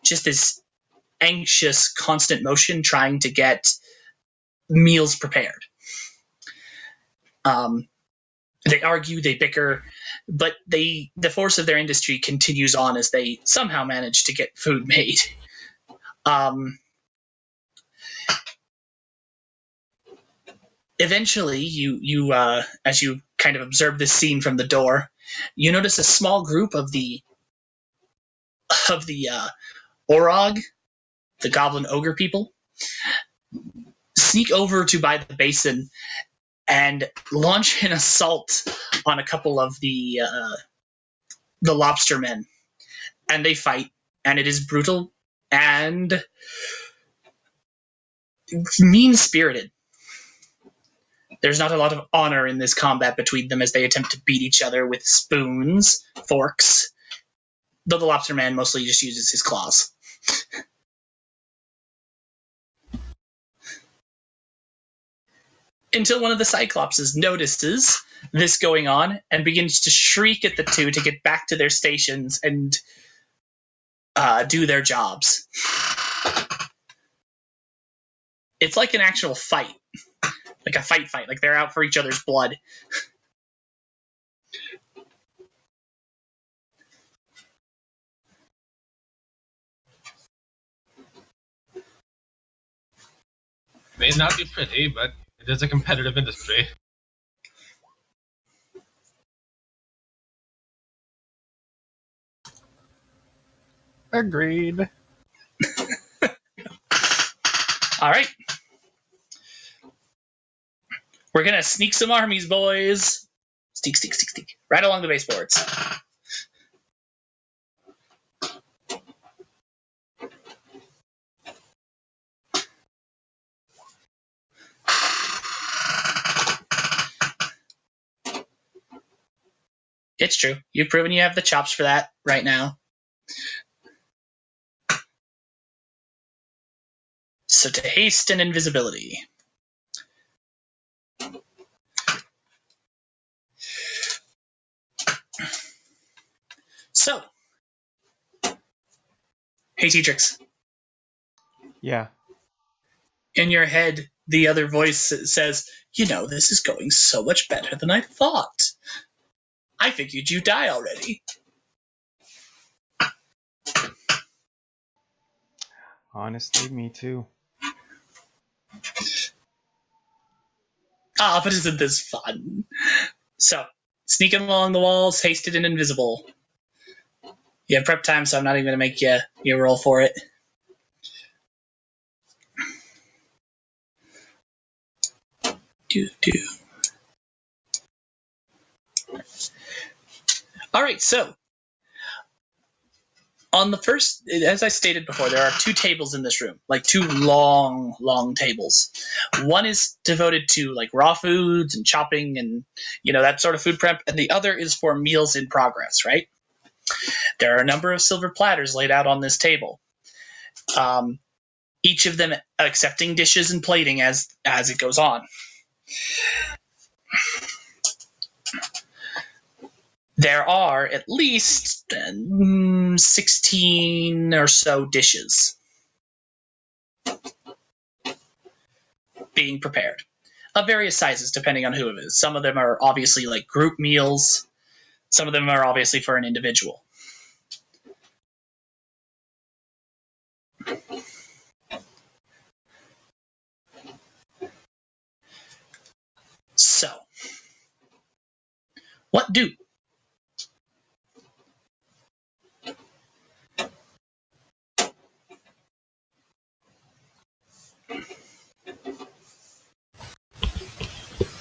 just this anxious, constant motion, trying to get meals prepared. They argue, they bicker, but the force of their industry continues on as they somehow manage to get food made. Eventually, you as you kind of observe this scene from the door, you notice a small group of the Orog, the goblin ogre people, sneak over to by the basin and launch an assault on a couple of the lobster men, and they fight, and it is brutal and mean-spirited. There's not a lot of honor in this combat between them as they attempt to beat each other with spoons, forks, though the lobster man mostly just uses his claws. Until one of the Cyclopses notices this going on and begins to shriek at the two to get back to their stations and do their jobs. It's like an actual fight. Like a fight. Like they're out for each other's blood. May not be pretty, but it is a competitive industry. Agreed. All right. We're going to sneak some armies, boys. Sneak. Right along the baseboards. It's true. You've proven you have the chops for that right now. So to haste and invisibility. So, hey, Teatrix. Yeah. In your head, the other voice says, this is going so much better than I thought. I figured you'd die already. Honestly, me too. But isn't this fun? So, sneaking along the walls, hasted and invisible. You have prep time, so I'm not even going to make you roll for it. All right, so on the first, as I stated before, there are 2 tables in this room, like 2 long tables. One is devoted to like raw foods and chopping and that sort of food prep, and the other is for meals in progress, right? There are a number of silver platters laid out on this table. Each of them accepting dishes and plating as it goes on. There are at least 16 or so dishes being prepared of various sizes depending on who it is. Some of them are obviously like group meals. Some of them are obviously for an individual. So, what do?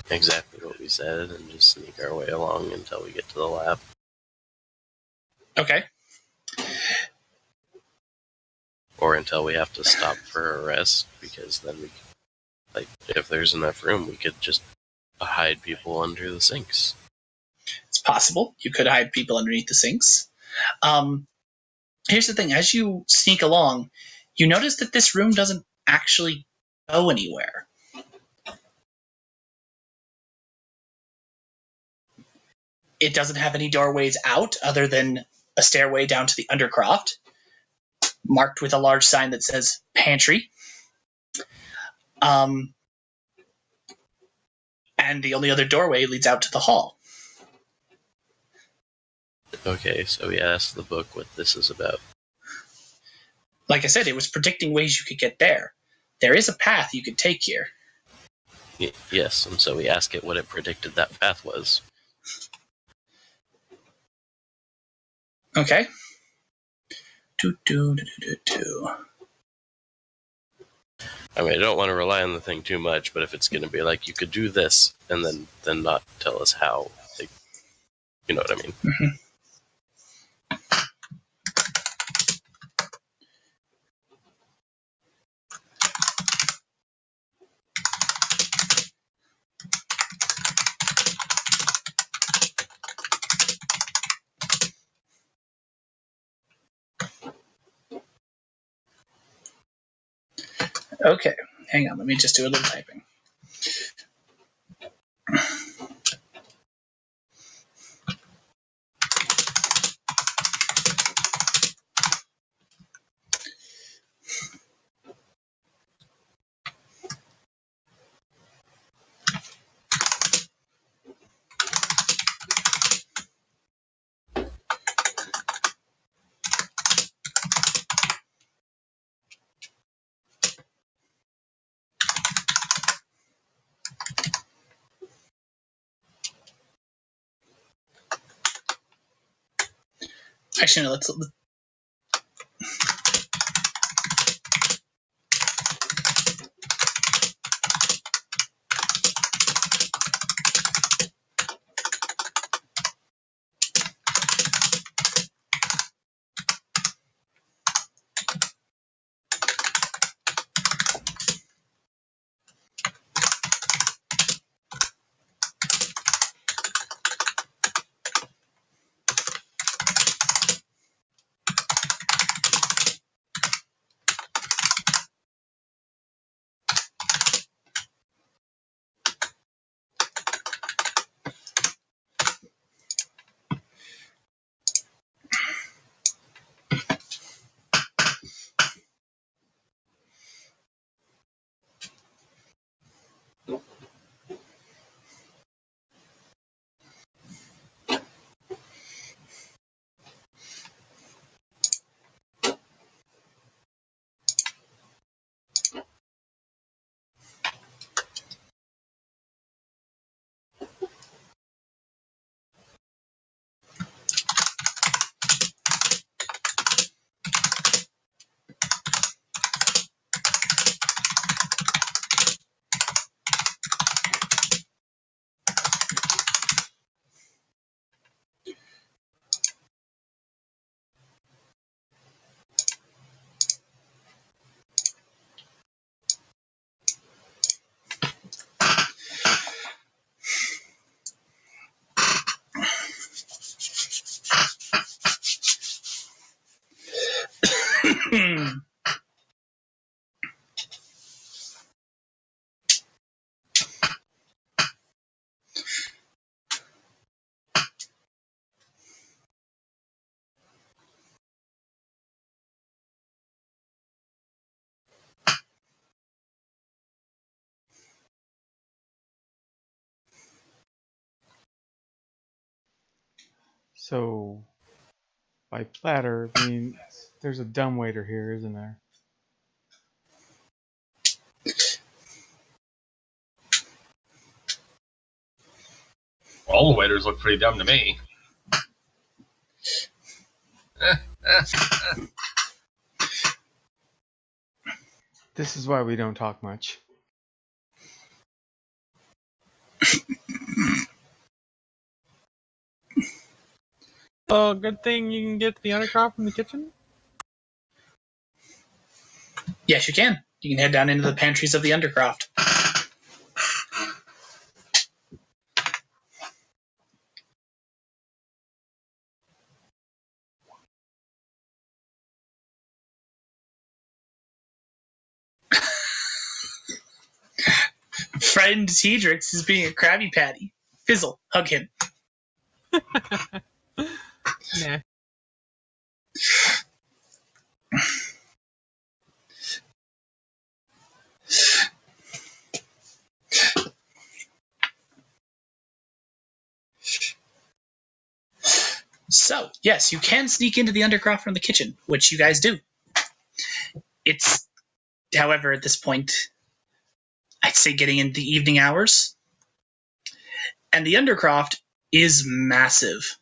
Exactly what we you said, and just sneak our way along until we get to the lab. Okay. Or until we have to stop for a rest, because then we, like, if there's enough room, we could just hide people under the sinks. It's possible. You could hide people underneath the sinks. Here's the thing. As you sneak along, you notice that this room doesn't actually go anywhere. It doesn't have any doorways out other than a stairway down to the undercroft, marked with a large sign that says pantry. And the only other doorway leads out to the hall. Okay, so we asked the book what this is about. Like I said, it was predicting ways you could get there. There is a path you could take here. Yes, and so we ask it what it predicted that path was. Okay. I mean, I don't want to rely on the thing too much, but if it's going to be like, you could do this, and then not tell us how, like, you know what I mean? Mm-hmm. Okay, hang on. Let me just do a little typing. Actually, no, let's So, by platter, I mean, there's a dumbwaiter here, isn't there? All the waiters look pretty dumb to me. This is why we don't talk much. Oh, good thing you can get to the undercroft from the kitchen. Yes, you can. You can head down into the pantries of the Undercroft. Friend Tedrix is being a Krabby Patty. Fizzle, hug him. Nah. So, yes, you can sneak into the Undercroft from the kitchen, which you guys do. It's, however, at this point, I'd say getting into the evening hours. And the Undercroft is massive.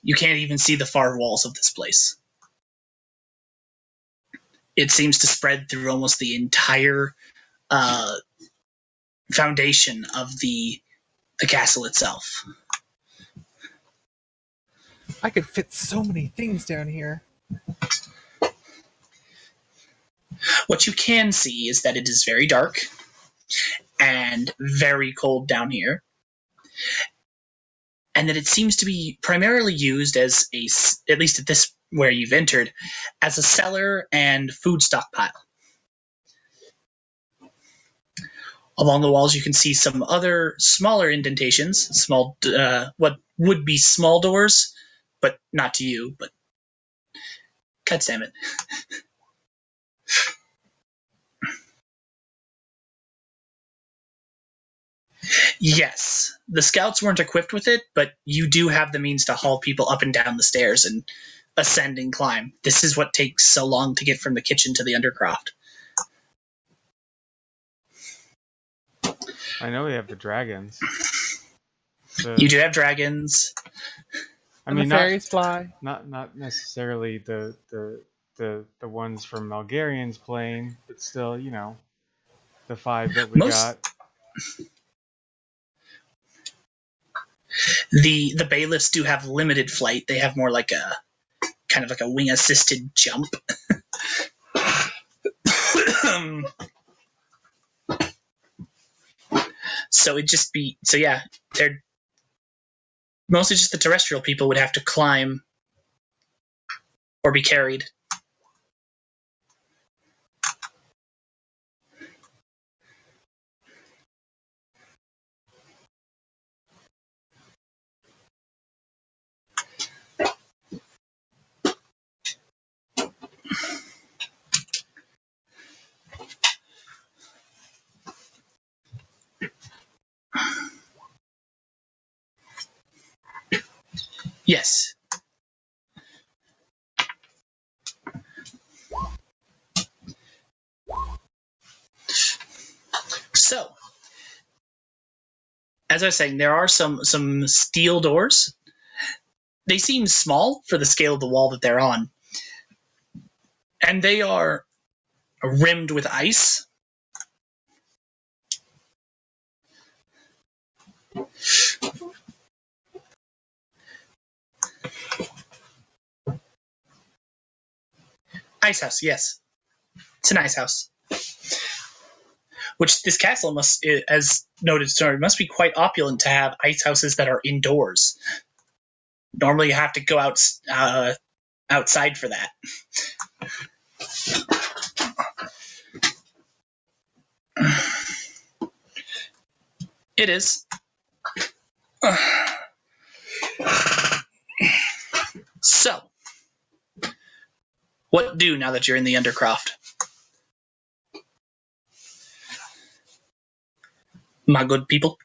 You can't even see the far walls of this place. It seems to spread through almost the entire foundation of the castle itself. I could fit so many things down here. What you can see is that it is very dark and very cold down here, and that it seems to be primarily used as a, at least at this where you've entered, as a cellar and food stockpile. Along the walls, you can see some other smaller indentations, small, what would be small doors, but not to you. But God damn it! Yes, the scouts weren't equipped with it, but you do have the means to haul people up and down the stairs and ascend and climb. This is what takes so long to get from the kitchen to the Undercroft. I know we have the dragons. You do have dragons. I And mean, the fairies fly. not necessarily the ones from Malgarian's plane, but still, you know, the 5 that we got. The bailiffs do have limited flight. They have more like a kind of like a wing assisted jump. So it'd just be they're mostly just the terrestrial people would have to climb or be carried. Yes. So, as I was saying, there are some steel doors. They seem small for the scale of the wall that they're on, and they are rimmed with ice. Ice house, yes, it's an ice house. Which this castle must, as noted, sorry, must be quite opulent to have ice houses that are indoors. Normally, you have to go outside for that. It is. So, what do now that you're in the Undercroft? My good people?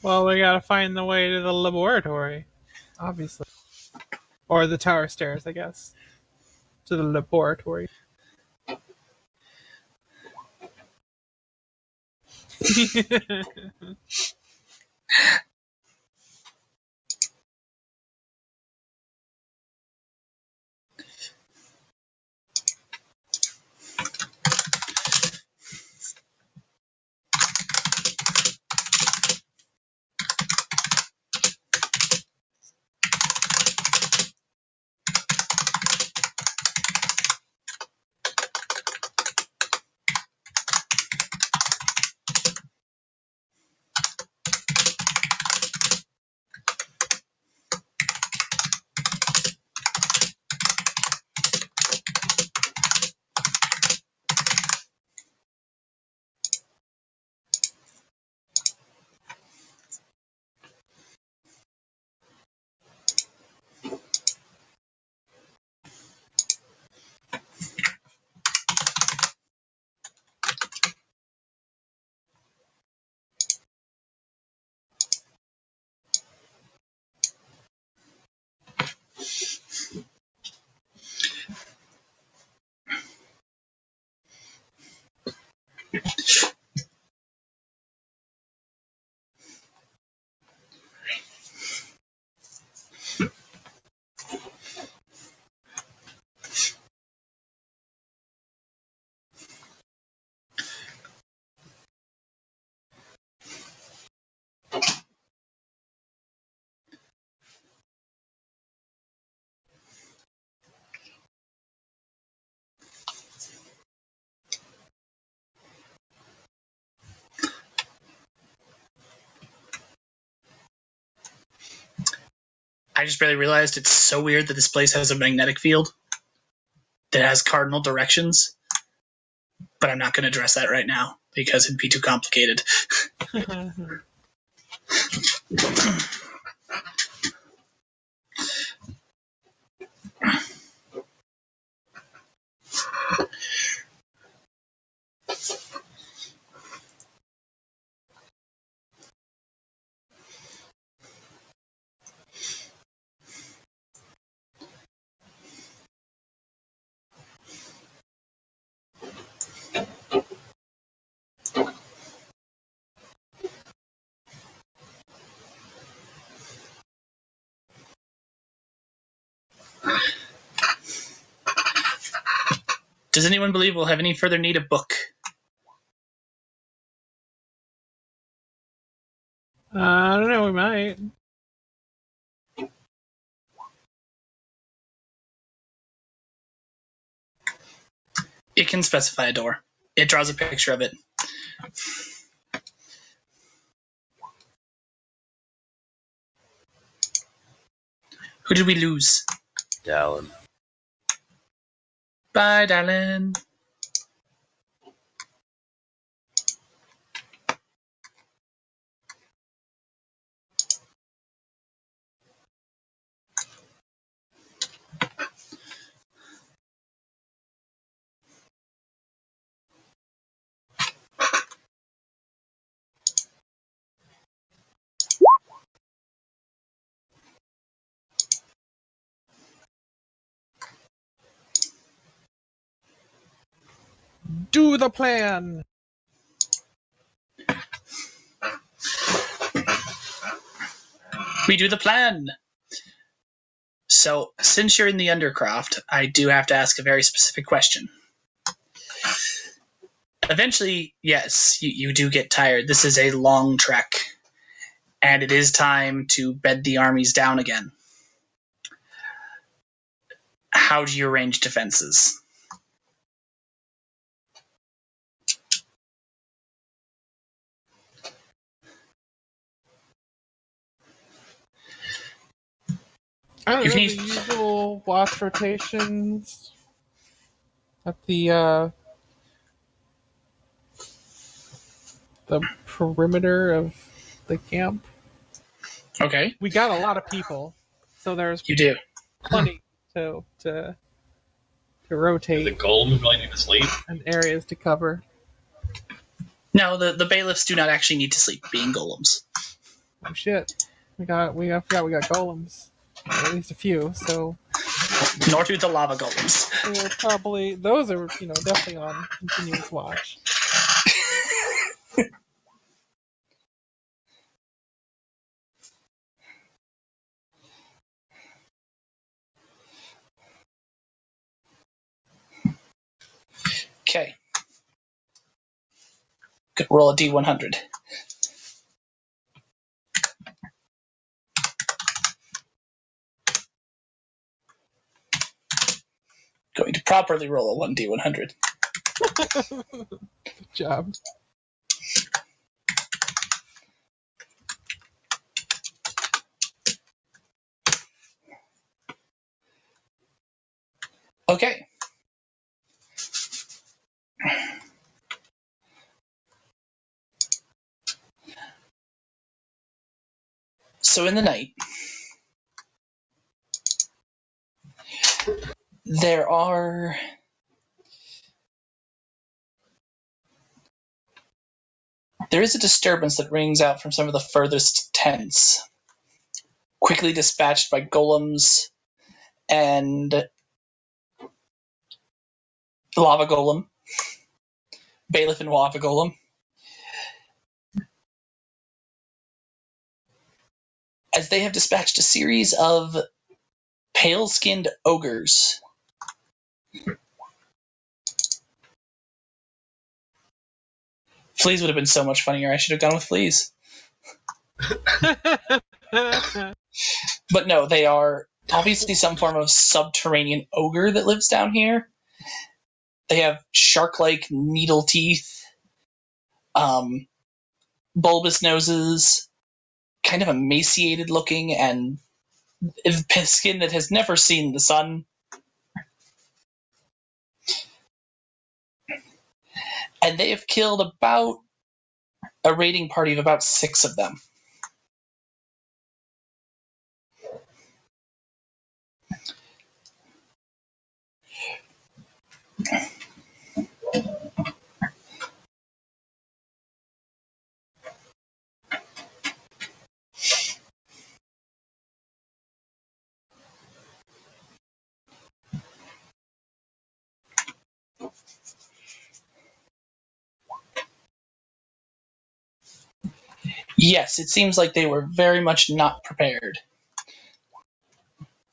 Well, we gotta find the way to the laboratory, obviously. Or the tower stairs, I guess. To the laboratory. I just barely realized it's so weird that this place has a magnetic field that has cardinal directions, but I'm not going to address that right now because it'd be too complicated. Does anyone believe we'll have any further need of book? I don't know, we might. It can specify a door. It draws a picture of it. Who did we lose? Dallin. Bye, darling. Do the plan! We do the plan. So, since you're in the Undercroft, I do have to ask a very specific question. Eventually, yes, you do get tired. This is a long trek, and it is time to bed the armies down again. How do you arrange defenses? I don't You know, can the use- usual watch rotations at the perimeter of the camp. Okay, We got a lot of people, so there's you do. plenty to Is rotate the golem going to sleep? and areas to cover. No, the bailiffs do not actually need to sleep, being golems. Oh shit. I forgot we got golems. At least a few, so Nor do the lava golems. they're probably those are, definitely on continuous watch. Okay. Good. Roll a D100. Going to properly roll a 1D100. Good job. Okay. So in the night, there is a disturbance that rings out from some of the furthest tents, quickly dispatched by golems and lava golem, Bailiff and Waffle Golem. As they have dispatched a series of pale-skinned ogres. Fleas would have been so much funnier. I should have gone with fleas. But no, they are obviously some form of subterranean ogre that lives down here. They have shark-like needle teeth, bulbous noses, kind of emaciated looking, and skin that has never seen the sun. And they have killed about a raiding party of about 6 of them. Yes, it seems like they were very much not prepared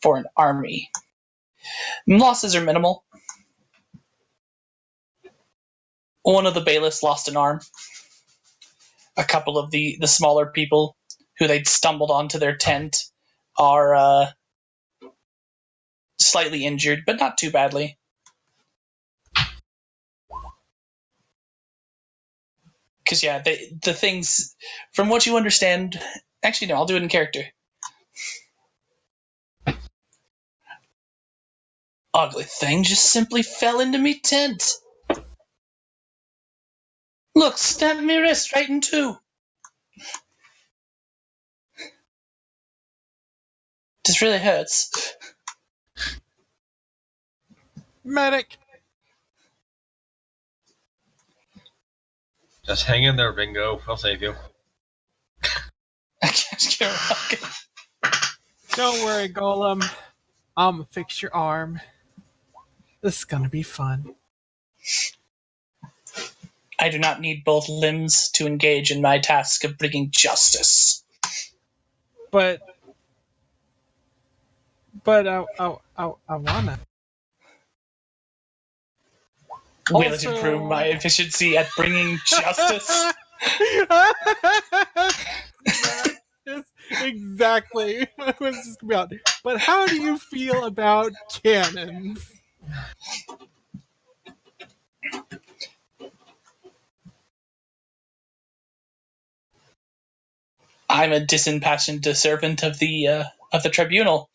for an army. Losses are minimal. One of the bailiffs lost an arm. A couple of the smaller people who they'd stumbled onto their tent are slightly injured, but not too badly. Because, yeah, the things, from what you understand... Actually, no, I'll do it in character. Ugly thing just simply fell into me tent. Look, snapped me wrist right in two. This really hurts. Medic. Just hang in there, Bingo. I'll save you. I can't get around. Don't worry, Golem. I'm fix your arm. This is gonna be fun. I do not need both limbs to engage in my task of bringing justice. But I wanna. Will it Also- improve my efficiency at bringing justice? That's exactly what I was just about. But how do you feel about cannons? I'm a disimpassioned servant of the tribunal.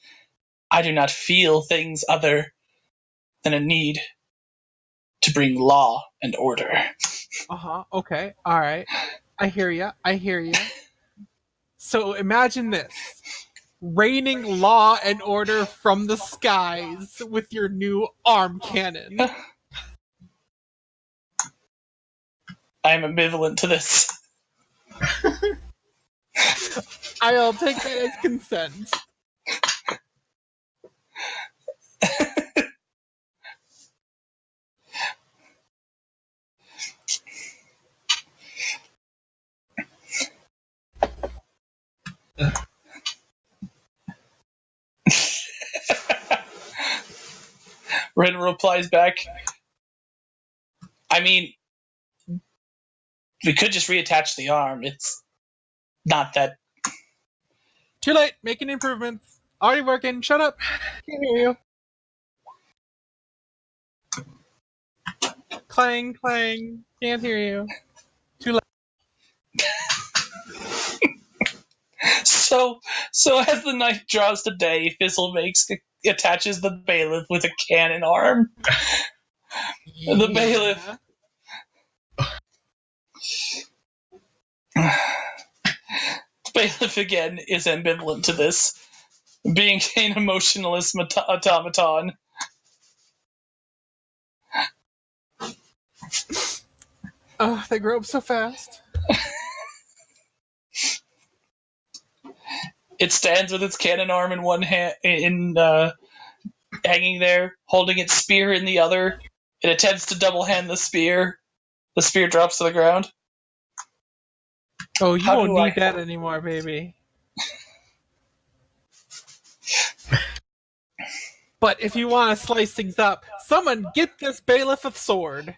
I do not feel things other than a need to bring law and order. Okay. All right. I hear ya. So imagine this: raining law and order from the skies with your new arm cannon. I'm ambivalent to this. I'll take that as consent. Ren replies back, I mean, we could just reattach the arm. It's not that... Too late. Making improvements. Already working. Shut up. Can't hear you. Clang, clang. Can't hear you. Too late. So as the night draws to day, Fizzle attaches the bailiff with a cannon arm. Yeah. The bailiff... The bailiff again is ambivalent to this, being an emotionless automaton. Oh, they grow up so fast. It stands with its cannon arm in one hand, hanging there, holding its spear in the other. It attempts to double hand the spear. The spear drops to the ground. Oh, you How won't do I- need that anymore, baby. But if you want to slice things up, someone get this bailiff a sword.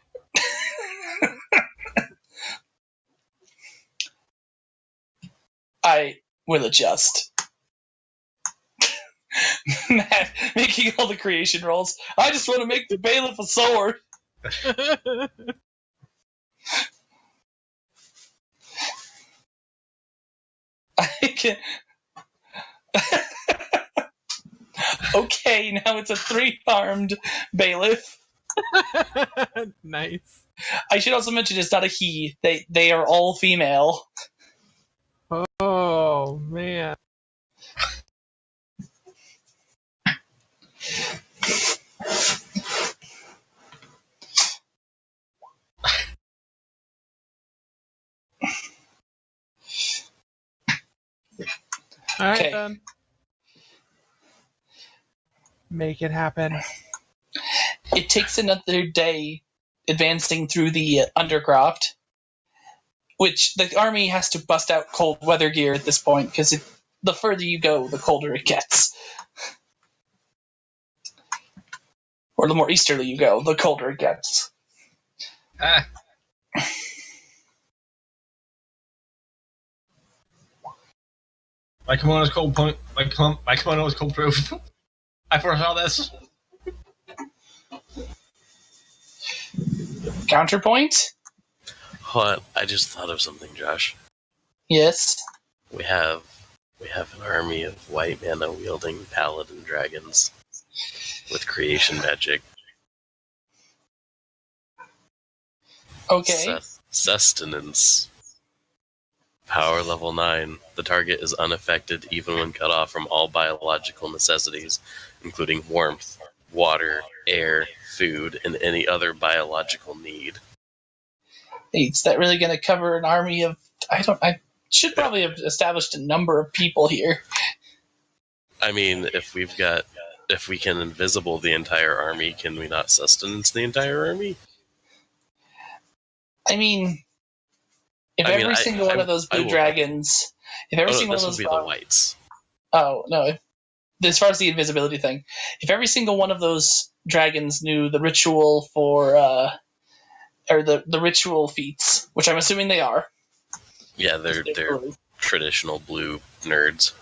I will adjust. Matt, making all the creation rolls. I just want to make the bailiff a sword. I can... Okay, now it's a 3-armed bailiff. Nice. I should also mention it's not a he. They are all female. Oh, man. All right, Okay. then. Make it happen. It takes another day advancing through the Undercroft, which the army has to bust out cold weather gear at this point, because the further you go, the colder it gets. Or the more easterly you go, the colder it gets. Ah. My kimono's cold point. My kimono is cold proof. I foresaw this. Counterpoint? Hold on, I just thought of something, Josh. Yes. We have an army of white mana wielding paladin dragons with creation magic. Okay. Sustenance. Power level 9. The target is unaffected even when cut off from all biological necessities, including warmth, water, air, food, and any other biological need. Is that really going to cover an army of... I should probably have established a number of people here. I mean, if we can invisible the entire army, can we not sustenance the entire army? I mean, if every single one of those blue dragons... If every single this one of would those... be the whites. Oh, no. As far as the invisibility thing, if every single one of those dragons knew the ritual for... or the ritual feats, which I'm assuming they are. Yeah, they're traditional blue nerds.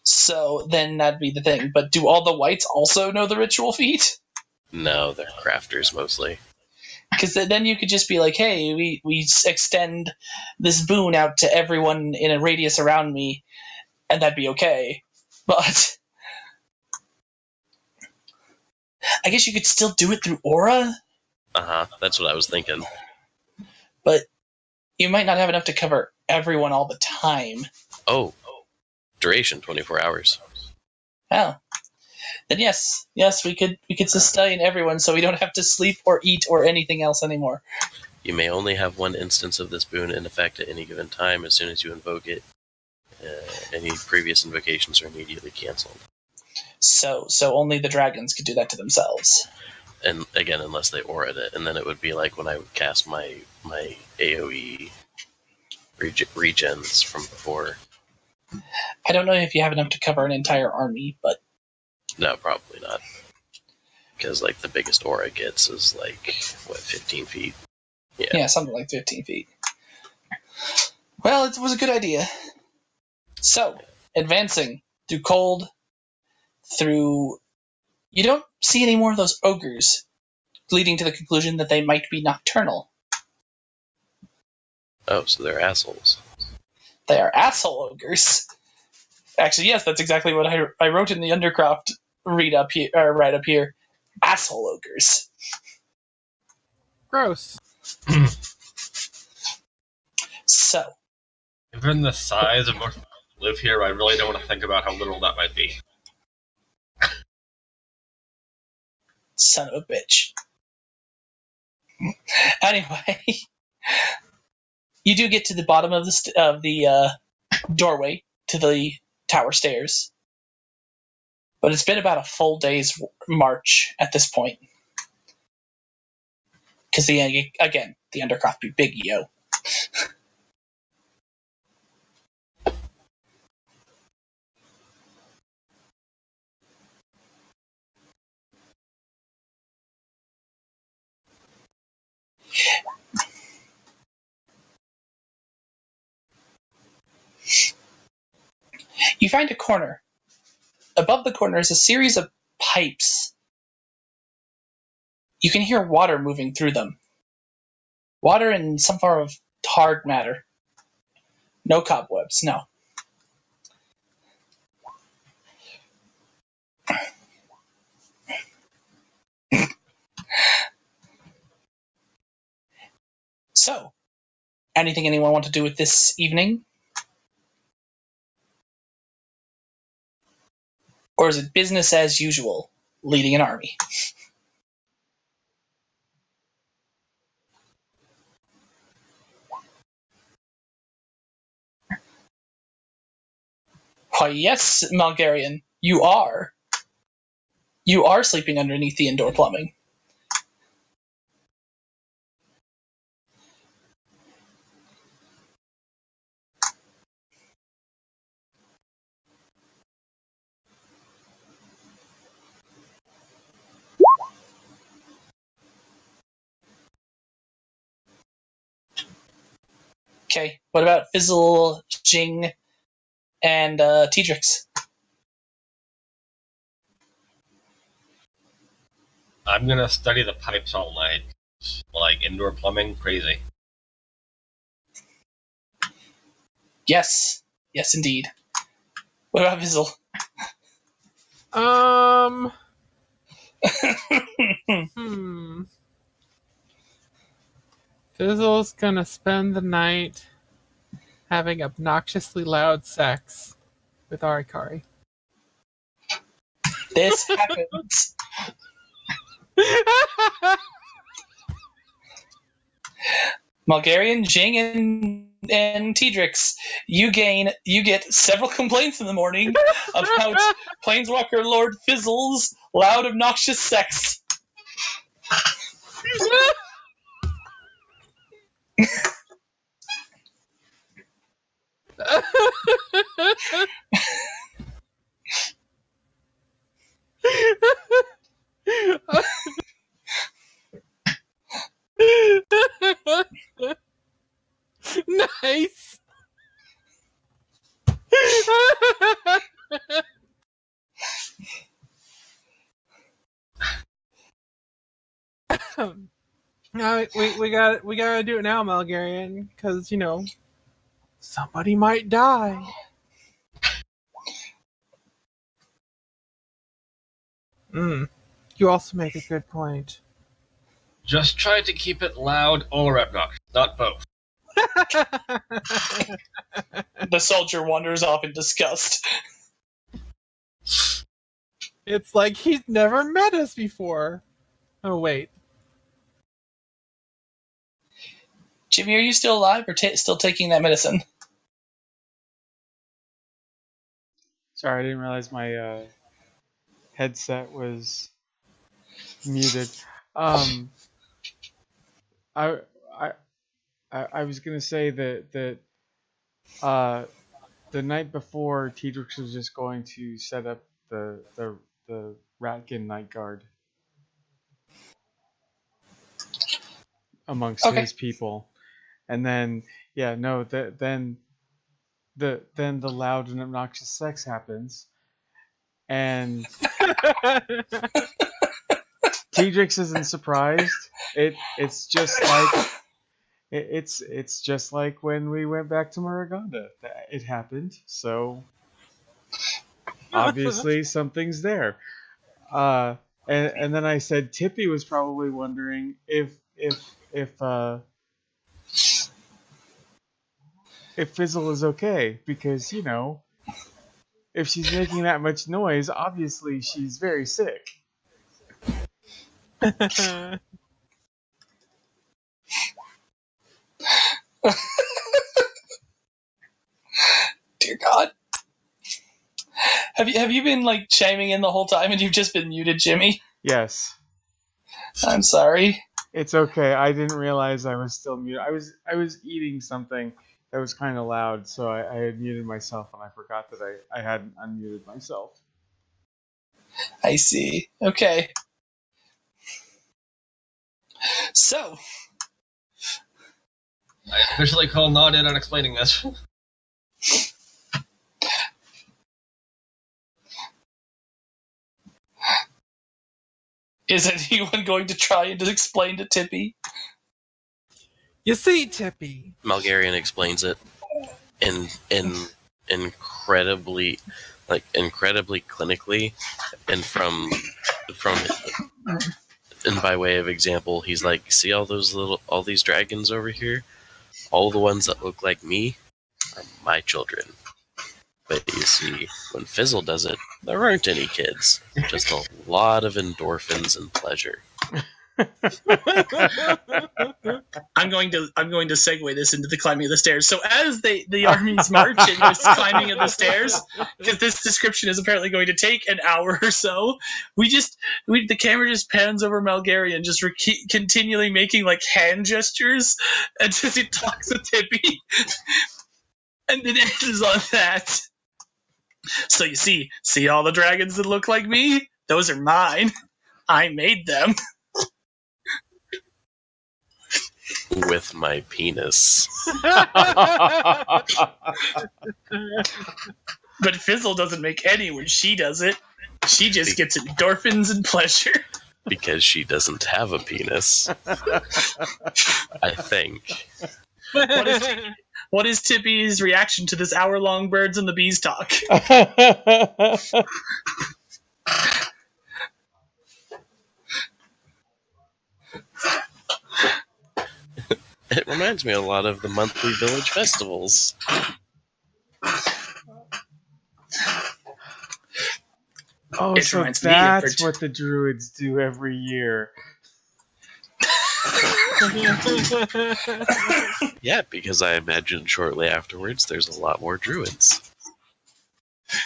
So then that'd be the thing. But do all the whites also know the ritual feat? No, they're crafters mostly. Because then you could just be like, hey, we extend this boon out to everyone in a radius around me, and that'd be okay. But I guess you could still do it through aura? Uh-huh, that's what I was thinking. But you might not have enough to cover everyone all the time. Oh, duration 24 hours. Oh. Then yes, we could sustain everyone so we don't have to sleep or eat or anything else anymore. You may only have one instance of this boon in effect at any given time. As soon as you invoke it, any previous invocations are immediately canceled. So only the dragons could do that to themselves. And again, unless they aura'd it, and then it would be like when I would cast my AoE regens from before. I don't know if you have enough to cover an entire army, but No, probably not. Because like the biggest aura gets is like 15 feet. Yeah, something like 15 feet. Well, it was a good idea. So, advancing through cold, through... You don't see any more of those ogres, leading to the conclusion that they might be nocturnal. Oh, so they're assholes. They are asshole ogres. Actually, yes, that's exactly what I wrote in the Undercroft right up here. Asshole ogres. Gross. So, Given the size of North live here, I really don't want to think about how little that might be. son of a bitch. Anyway, you do get to the bottom of the doorway to the tower stairs, but it's been about a full day's march at this point. Because the Undercroft be big, yo. You find a corner. Above the corner is a series of pipes. You can hear water moving through them. Water in some form of hard matter. No cobwebs, no. So, anything anyone want to do with this evening? Or is it business as usual, leading an army? Why, yes, Malgarian, you are. You are sleeping underneath the indoor plumbing. Okay, what about Fizzle, Jing, and Tedrix? I'm gonna study the pipes all night. Like indoor plumbing, crazy. Yes, yes, indeed. What about Fizzle? Fizzle's gonna spend the night having obnoxiously loud sex with Arikari. This happens. Malgarian, Jing, and Tedrix, you get several complaints in the morning about Planeswalker Lord Fizzle's loud, obnoxious sex. Nice. No, we gotta do it now, Malgarian, because somebody might die. You also make a good point. Just try to keep it loud or obnoxious, not both. The soldier wanders off in disgust. It's like he's never met us before. Oh, wait. Jimmy, are you still alive or still taking that medicine? Sorry, I didn't realize my headset was muted. I was gonna say that the night before, Tedrix was just going to set up the Ratkin Night Guard amongst his people, and then then the loud and obnoxious sex happens, and Tedrix isn't surprised. It's just like it's just like when we went back to Maraganda. It happened, so obviously something's there. And then I said Tippy was probably wondering if Fizzle is okay, because if she's making that much noise, obviously she's very sick. Dear God. Have you been like chiming in the whole time and you've just been muted, Jimmy? Yes. I'm sorry. It's okay. I didn't realize I was still muted. I was eating something that was kind of loud, so I had muted myself, and I forgot that I hadn't unmuted myself. I see. Okay. So, I officially call Nod in on explaining this. is anyone going to try and explain to Tippy? You see, Tippy. Malgarian explains it in incredibly clinically, and from and by way of example, he's like, see all these dragons over here? All the ones that look like me are my children. But you see, when Fizzle does it, there aren't any kids. Just a lot of endorphins and pleasure. I'm going to segue this into the climbing of the stairs. So as the armies march and this climbing of the stairs, because this description is apparently going to take an hour or so, the camera just pans over Malgarian, just continually making like hand gestures until he talks to Tippy, and then ends on that. So you see all the dragons that look like me? Those are mine. I made them. With my penis. But Fizzle doesn't make any when she does it. She just gets endorphins and pleasure. Because she doesn't have a penis. I think. What is Tippy's reaction to this hour-long Birds and the Bees talk? It reminds me a lot of the monthly village festivals. Oh, It so reminds me of that's what the druids do every year. Yeah, because I imagine shortly afterwards there's a lot more druids.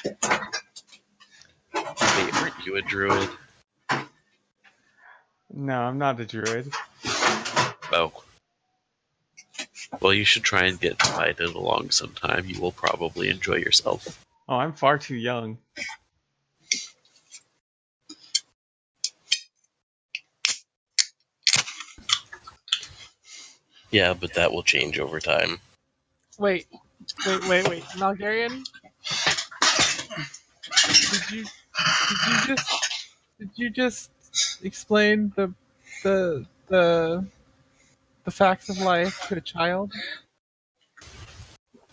Wait, aren't you a druid? No, I'm not a druid. Oh. Well, you should try and get invited along sometime. You will probably enjoy yourself. Oh, I'm far too young. Yeah, but that will change over time. Wait. Malgarian? Did you just explain the facts of life to a child?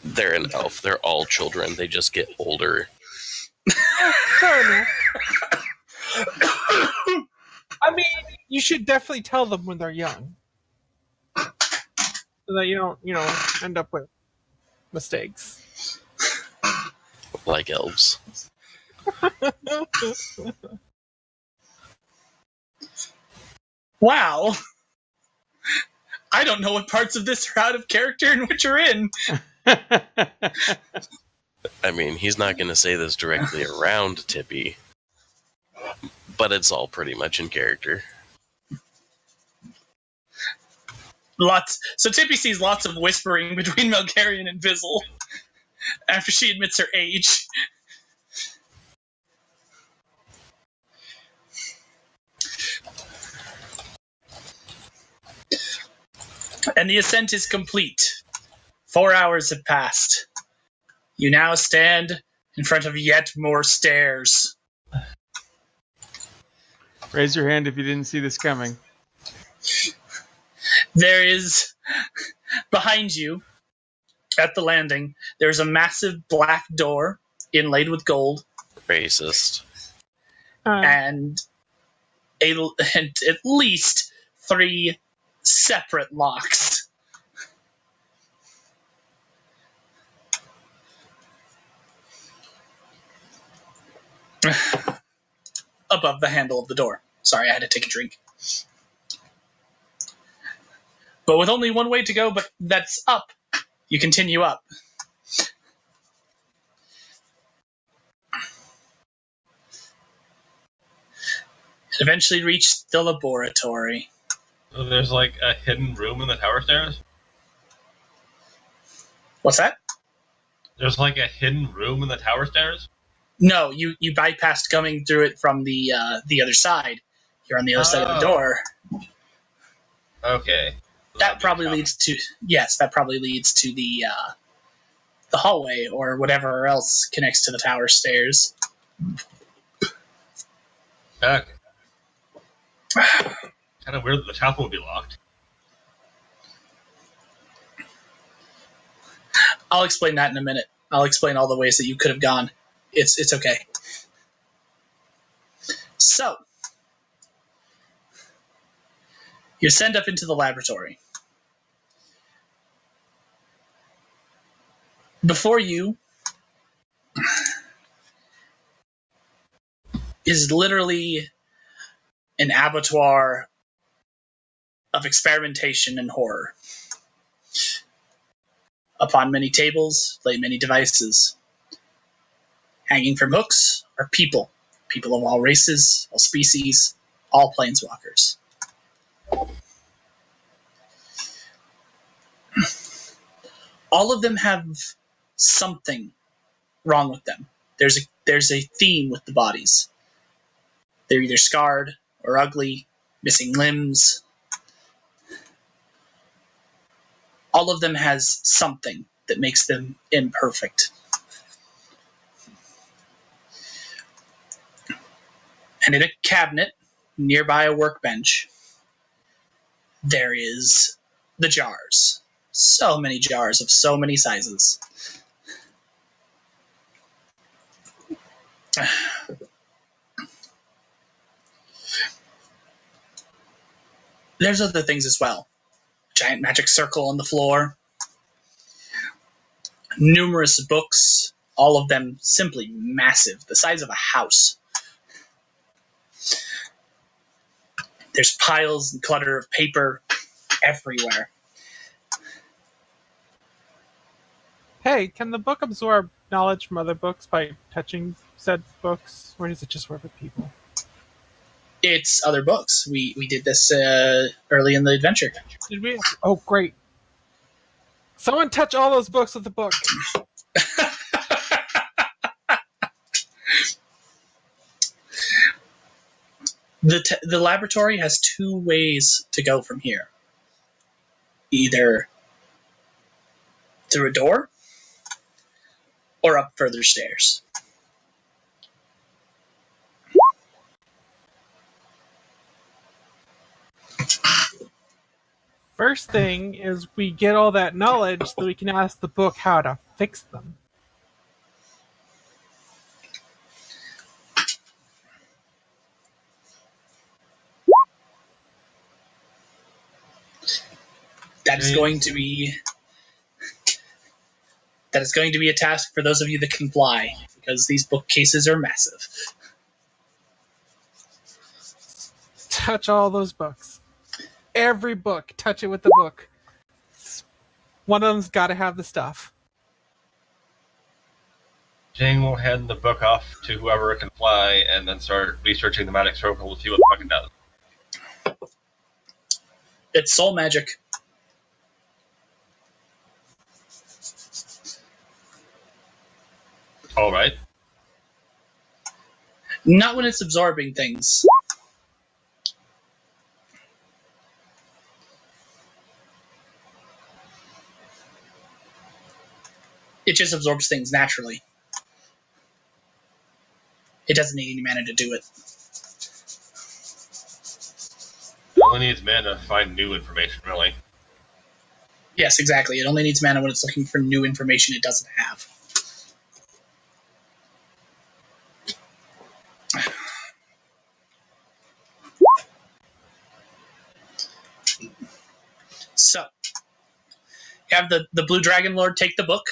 They're an elf. They're all children. They just get older. Fair enough. I mean, you should definitely tell them when they're young, so that you don't, end up with mistakes. Like elves. Wow. I don't know what parts of this are out of character and which are in. I mean, he's not going to say this directly around Tippy, but it's all pretty much in character. So Tippy sees lots of whispering between Malgarian and Fizzle after she admits her age. And the ascent is complete. 4 hours have passed. You now stand in front of yet more stairs. Raise your hand if you didn't see this coming. There is, behind you, at the landing, there's a massive black door inlaid with gold. Racist. And at least 3 separate locks. Above the handle of the door. Sorry, I had to take a drink. But with only one way to go, but that's up. You continue up. Eventually reach the laboratory. So there's like a hidden room in the tower stairs? What's that? There's like a hidden room in the tower stairs? No, you bypassed coming through it from the other side. You're on the other side of the door. Okay. That probably leads to the hallway or whatever else connects to the tower stairs. Okay. Kind of weird that the chapel would be locked. I'll explain that in a minute. I'll explain all the ways that you could have gone. It's okay. So, you send up into the laboratory. Before you is literally an abattoir of experimentation and horror. Upon many tables lay many devices. Hanging from hooks are people of all races, all species, all planeswalkers. All of them have something wrong with them. There's a theme with the bodies. They're either scarred or ugly, missing limbs. All of them has something that makes them imperfect. And in a cabinet nearby a workbench, there is the jars. So many jars of so many sizes. There's other things as well. Giant magic circle on the floor. Numerous books, all of them simply massive, the size of a house. There's piles and clutter of paper everywhere. Hey, can the book absorb knowledge from other books by touching said books, or does it just work with people? It's other books. We did this early in the adventure. Did we? Oh, great! Someone touch all those books with the book. The laboratory has two ways to go from here. Either through a door or up further stairs. First thing is we get all that knowledge so we can ask the book how to fix them. That is going to be a task for those of you that can fly, because these bookcases are massive. Touch all those books. Every book, touch it with the book. One of them's got to have the stuff. Jane will hand the book off to whoever can fly and then start researching the magic circle to see what the fuck it does. It's soul magic. Alright. Not when it's absorbing things. It just absorbs things naturally. It doesn't need any mana to do it. It only needs mana to find new information, really. Yes, exactly. It only needs mana when it's looking for new information it doesn't have. So, you have the Blue Dragon Lord take the book.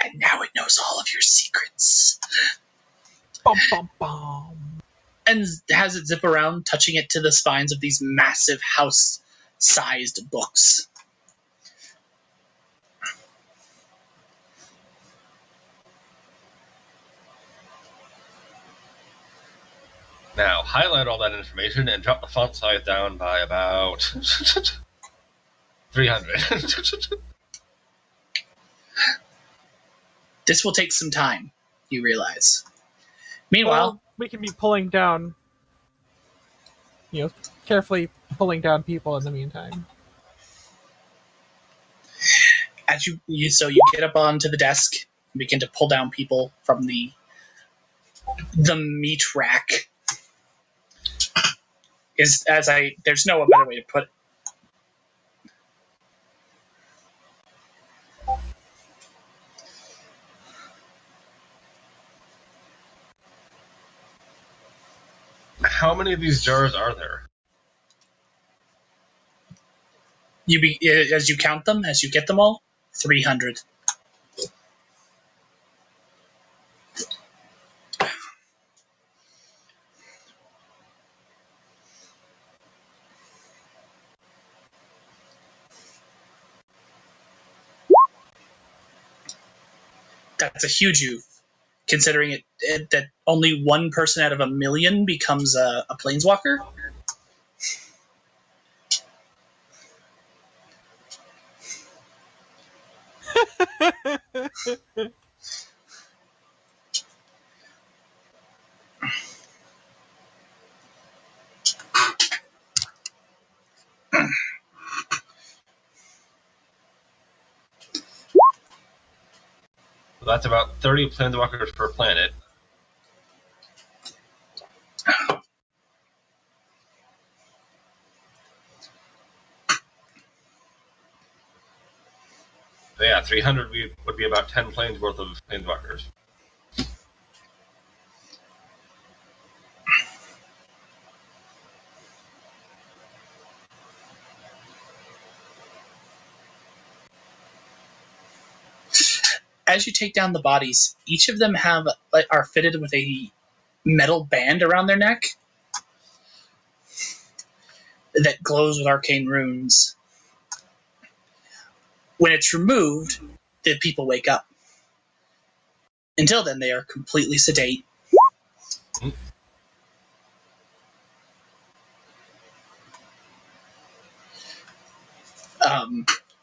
And now it knows all of your secrets. Bum, bum, bum. And has it zip around, touching it to the spines of these massive house-sized books. Now, highlight all that information and drop the font size down by about 300. This will take some time, you realize. Meanwhile, Well, we can be pulling down, carefully pulling down people in the meantime. as you get up onto the desk and begin to pull down people from the meat rack. There's no better way to put it. How many of these jars are there? As you count them, as you get them all, 300. That's a huge move, considering that only one person out of 1,000,000 becomes a planeswalker. So that's about 30 planeswalkers per planet. So yeah, 300 would be about 10 planes worth of planeswalkers. As you take down the bodies, each of them are fitted with a metal band around their neck that glows with arcane runes. When it's removed, the people wake up. Until then, they are completely sedate.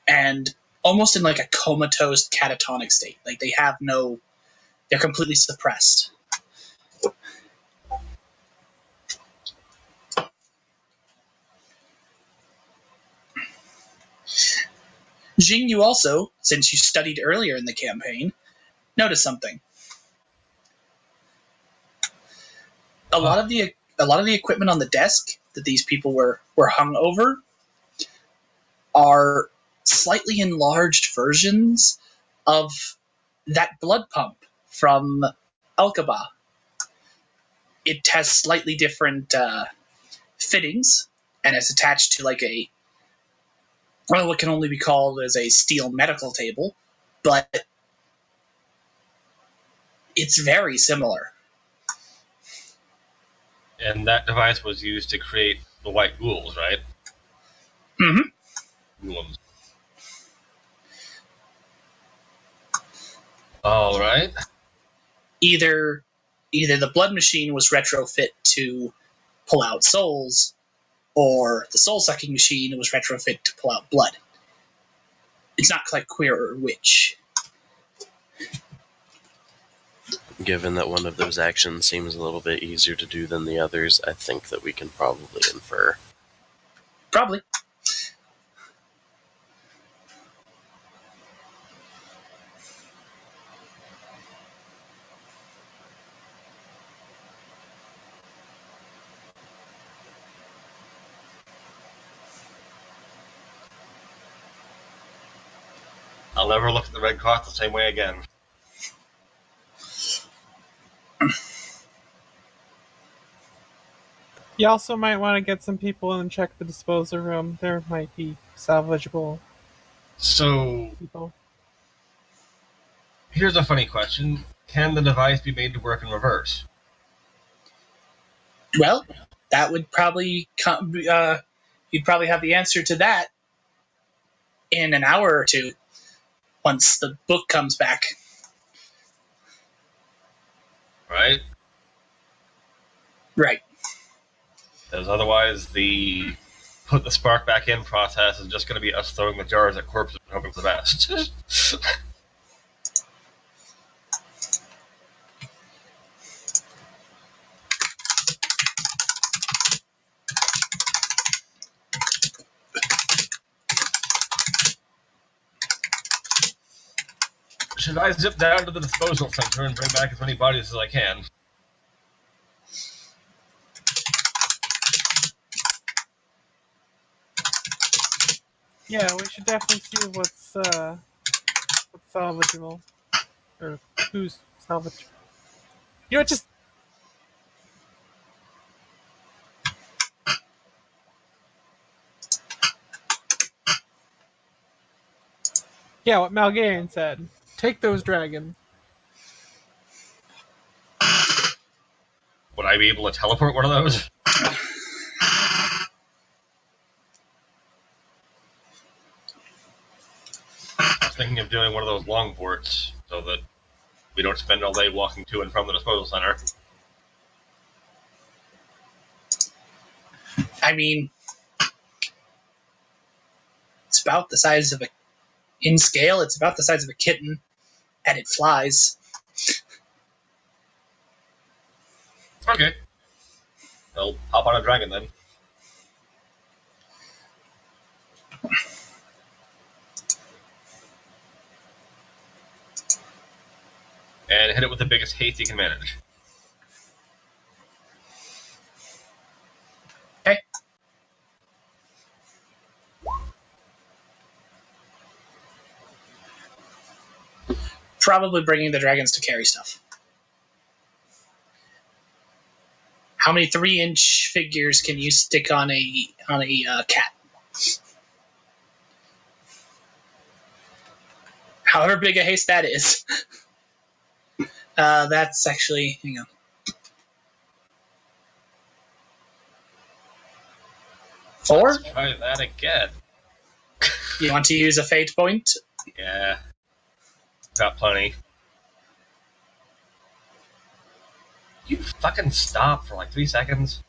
And almost in like a comatose catatonic state. Like they're completely suppressed. Jing, you also, since you studied earlier in the campaign, noticed something. A lot of the equipment on the desk that these people were hung over are slightly enlarged versions of that blood pump from Alkaba. It has slightly different fittings and it's attached to like what can only be called as a steel medical table, but it's very similar. And that device was used to create the white ghouls, right? Mm-hmm. Ghouls. All right. Either the blood machine was retrofit to pull out souls, or the soul sucking machine was retrofit to pull out blood. It's not quite clear which. Given that one of those actions seems a little bit easier to do than the others, I think that we can probably infer. Probably. I'll never look at the red cloth the same way again. You also might want to get some people in and check the disposal room. There might be salvageable So, people. here's a funny question. Can the device be made to work in reverse? Well, that would probably you'd probably have the answer to that in an hour or two once the book comes back. Right? Right. Because otherwise, the put the spark back in process is just going to be us throwing the jars at corpses and hoping for the best. Should I zip down to the disposal center and bring back as many bodies as I can? Yeah, we should definitely see what's salvageable. Or who's salvageable. You know what, just... Yeah, what Malgarian said. Take those dragons. Would I be able to teleport one of those? I was thinking of doing one of those long ports so that we don't spend all day walking to and from the disposal center. I mean, it's about the size of in scale, it's about the size of a kitten, and it flies. Okay. I'll hop on a dragon then. And hit it with the biggest haste you can manage. Okay. Probably bringing the dragons to carry stuff. How many 3-inch figures can you stick on a cat? However big a haste that is. That's actually, hang on. Four? Let's try that again. You want to use a fate point? Yeah. Got plenty. You fucking stop for like 3 seconds.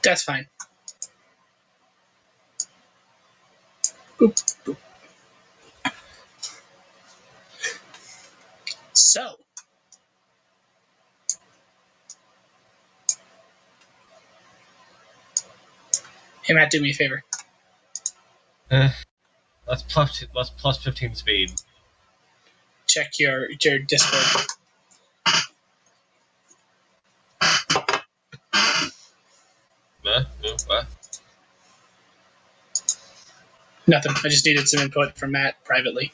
That's fine. Boop, boop. So, hey Matt, do me a favor. Let's plus 15 speed. Check your Discord. What? Nothing. I just needed some input from Matt privately.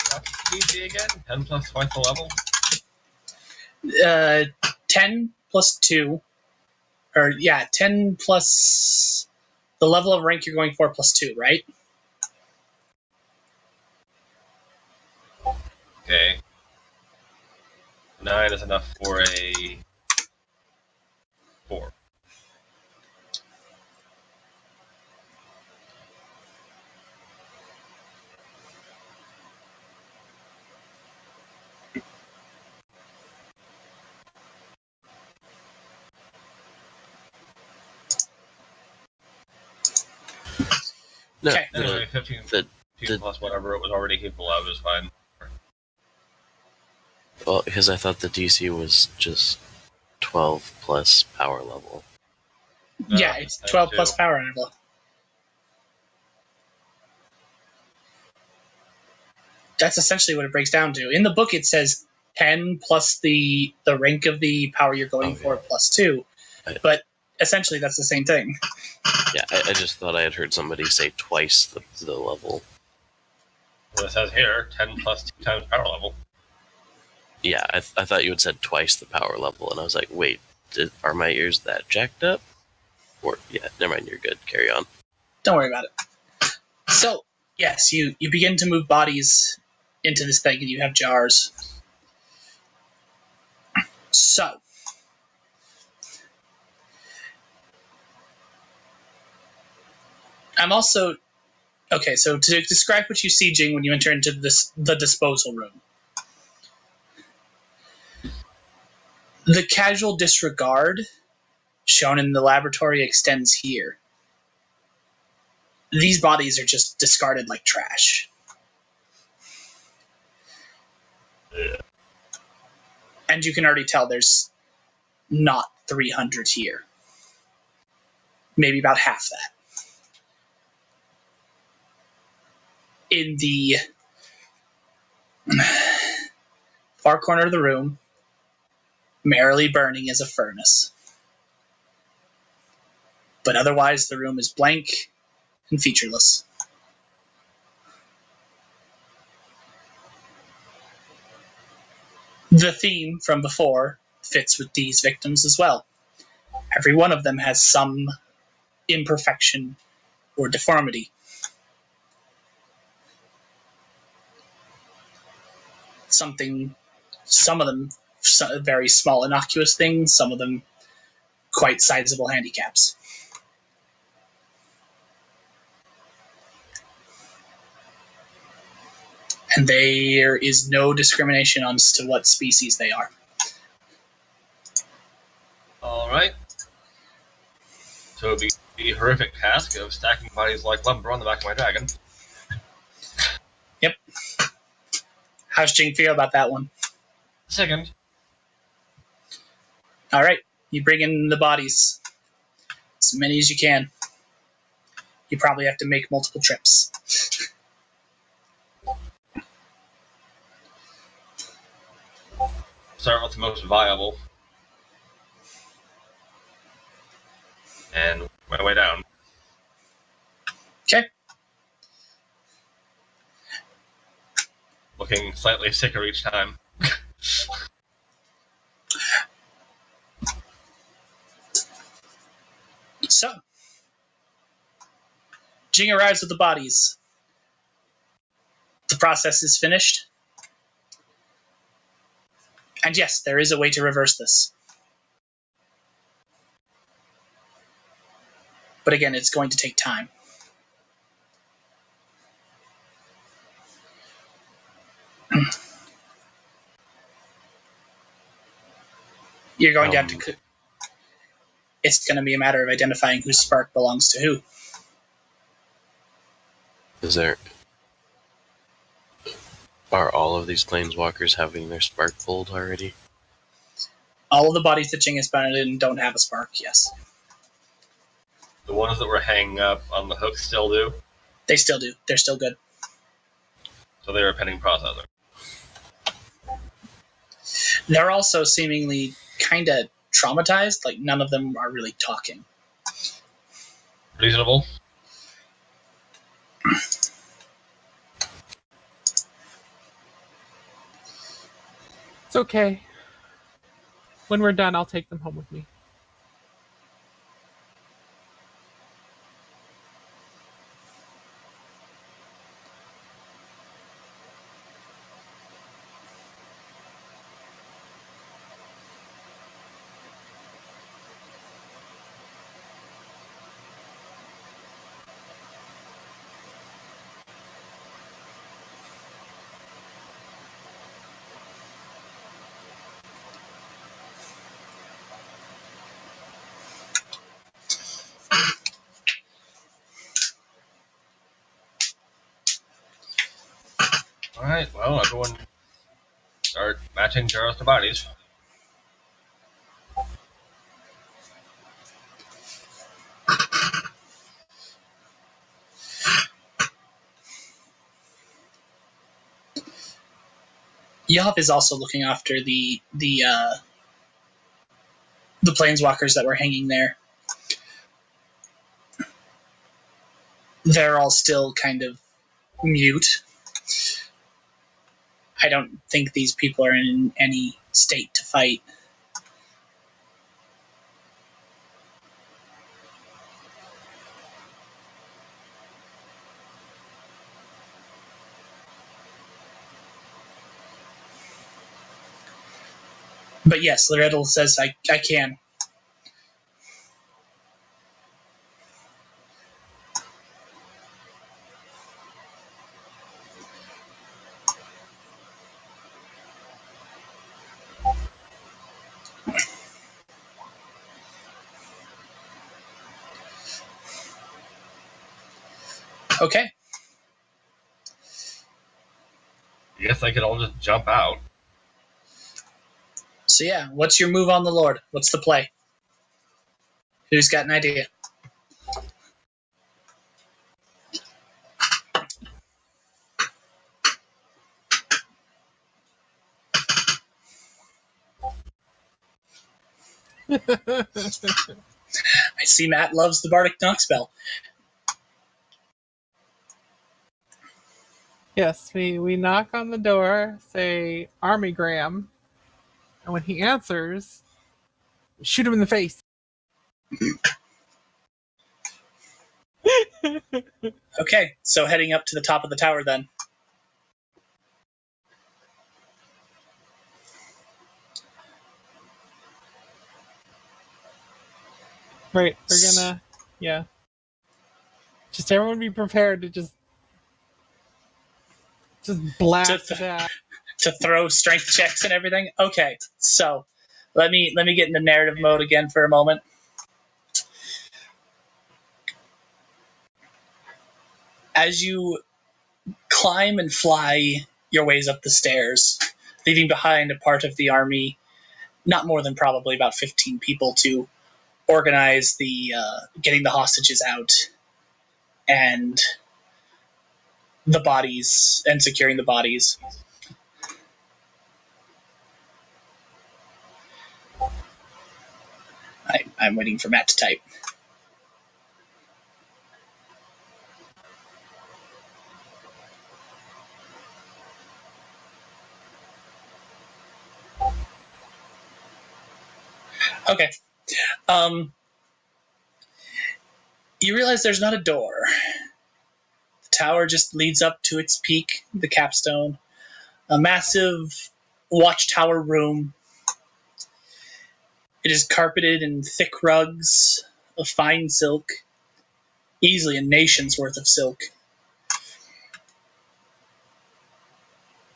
What's DC again? 10 plus twice the level? 10 plus 2. Or, yeah, 10 plus the level of rank you're going for plus 2, right? Okay. 9 is enough for a 4. No, Okay. Anyway, 15 plus whatever it was already capable of is fine. well, because I thought the DC was just 12 plus power level. Yeah, it's 12 too. plus power level. That's essentially what it breaks down to. In the book, it says 10 plus the rank of the power you're going for plus 2. But essentially, that's the same thing. Yeah, I just thought I had heard somebody say twice the level. Well, it says here 10 plus 2 times power level. Yeah, I thought you had said twice the power level, and I was like, wait, are my ears that jacked up? Or, yeah, never mind, you're good. Carry on. Don't worry about it. So, yes, you begin to move bodies into this thing, and you have jars. So, I'm also... Okay, so to describe what you see, Jing, when you enter into the disposal room. The casual disregard shown in the laboratory extends here. These bodies are just discarded like trash. Yeah. And you can already tell there's not 300 here. Maybe about half that. In the far corner of the room, merrily burning is a furnace. But otherwise, the room is blank and featureless. The theme from before fits with these victims as well. Every one of them has some imperfection or deformity. Some of them very small, innocuous things, some of them quite sizable handicaps. And there is no discrimination as to what species they are. Alright. So it would be the horrific task of stacking bodies like lumber on the back of my dragon. Yep. How's Jing feel about that one? Second, All right, you bring in the bodies. As many as you can. You probably have to make multiple trips. start with the most viable. And my way down. Okay. Looking slightly sicker each time. So, Jing arrives with the bodies. The process is finished. And yes, there is a way to reverse this. But again, it's going to take time. You're going to have to... It's going to be a matter of identifying whose spark belongs to who. Are all of these planeswalkers having their spark pulled already? All of the bodies that Jing has bound in don't have a spark, yes. The ones that were hanging up on the hook still do. They still do. They're still good. So they are a pending processor. They're also seemingly kind of traumatized. Like, none of them are really talking. Reasonable. It's okay. When we're done, I'll take them home with me. Alright, well, everyone start matching jars to bodies. Yelp is also looking after the planeswalkers that were hanging there. They're all still kind of mute. I don't think these people are in any state to fight. But yes, Loretto says I can. Okay. I guess I could all just jump out. So yeah, what's your move on the Lord? What's the play? Who's got an idea? I see Matt loves the Bardic Knock spell. Yes, we knock on the door, say Army Graham, and when he answers, shoot him in the face. Okay, so heading up to the top of the tower then. Right, we're gonna, yeah. Just everyone be prepared to just blast To- that. to throw strength checks and everything. Okay, so let me get into narrative mode again for a moment. As you climb and fly your ways up the stairs, leaving behind a part of the army, not more than probably about 15 people to organize the getting the hostages out and the bodies and securing the bodies. I'm waiting for Matt to type. Okay. You realize there's not a door. The tower just leads up to its peak, the capstone. A massive watchtower room. It is carpeted in thick rugs of fine silk, easily a nation's worth of silk.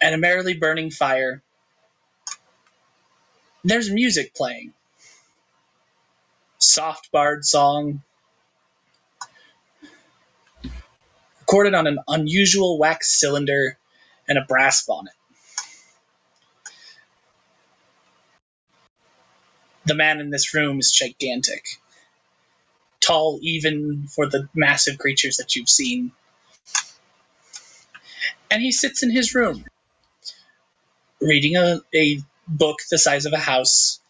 And a merrily burning fire. There's music playing. Soft bard song, recorded on an unusual wax cylinder and a brass bonnet. The man in this room is gigantic. Tall even for the massive creatures that you've seen. And he sits in his room, reading a book the size of a house.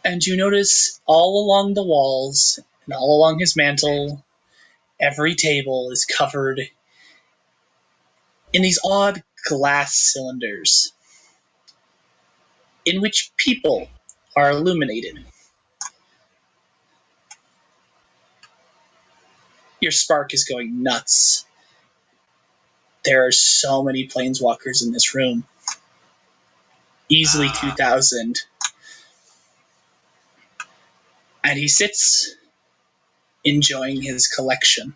And you notice all along the walls and all along his mantle, every table is covered in these odd glass cylinders in which people are illuminated. Your spark is going nuts. There are so many planeswalkers in this room. Easily 2,000. And he sits enjoying his collection.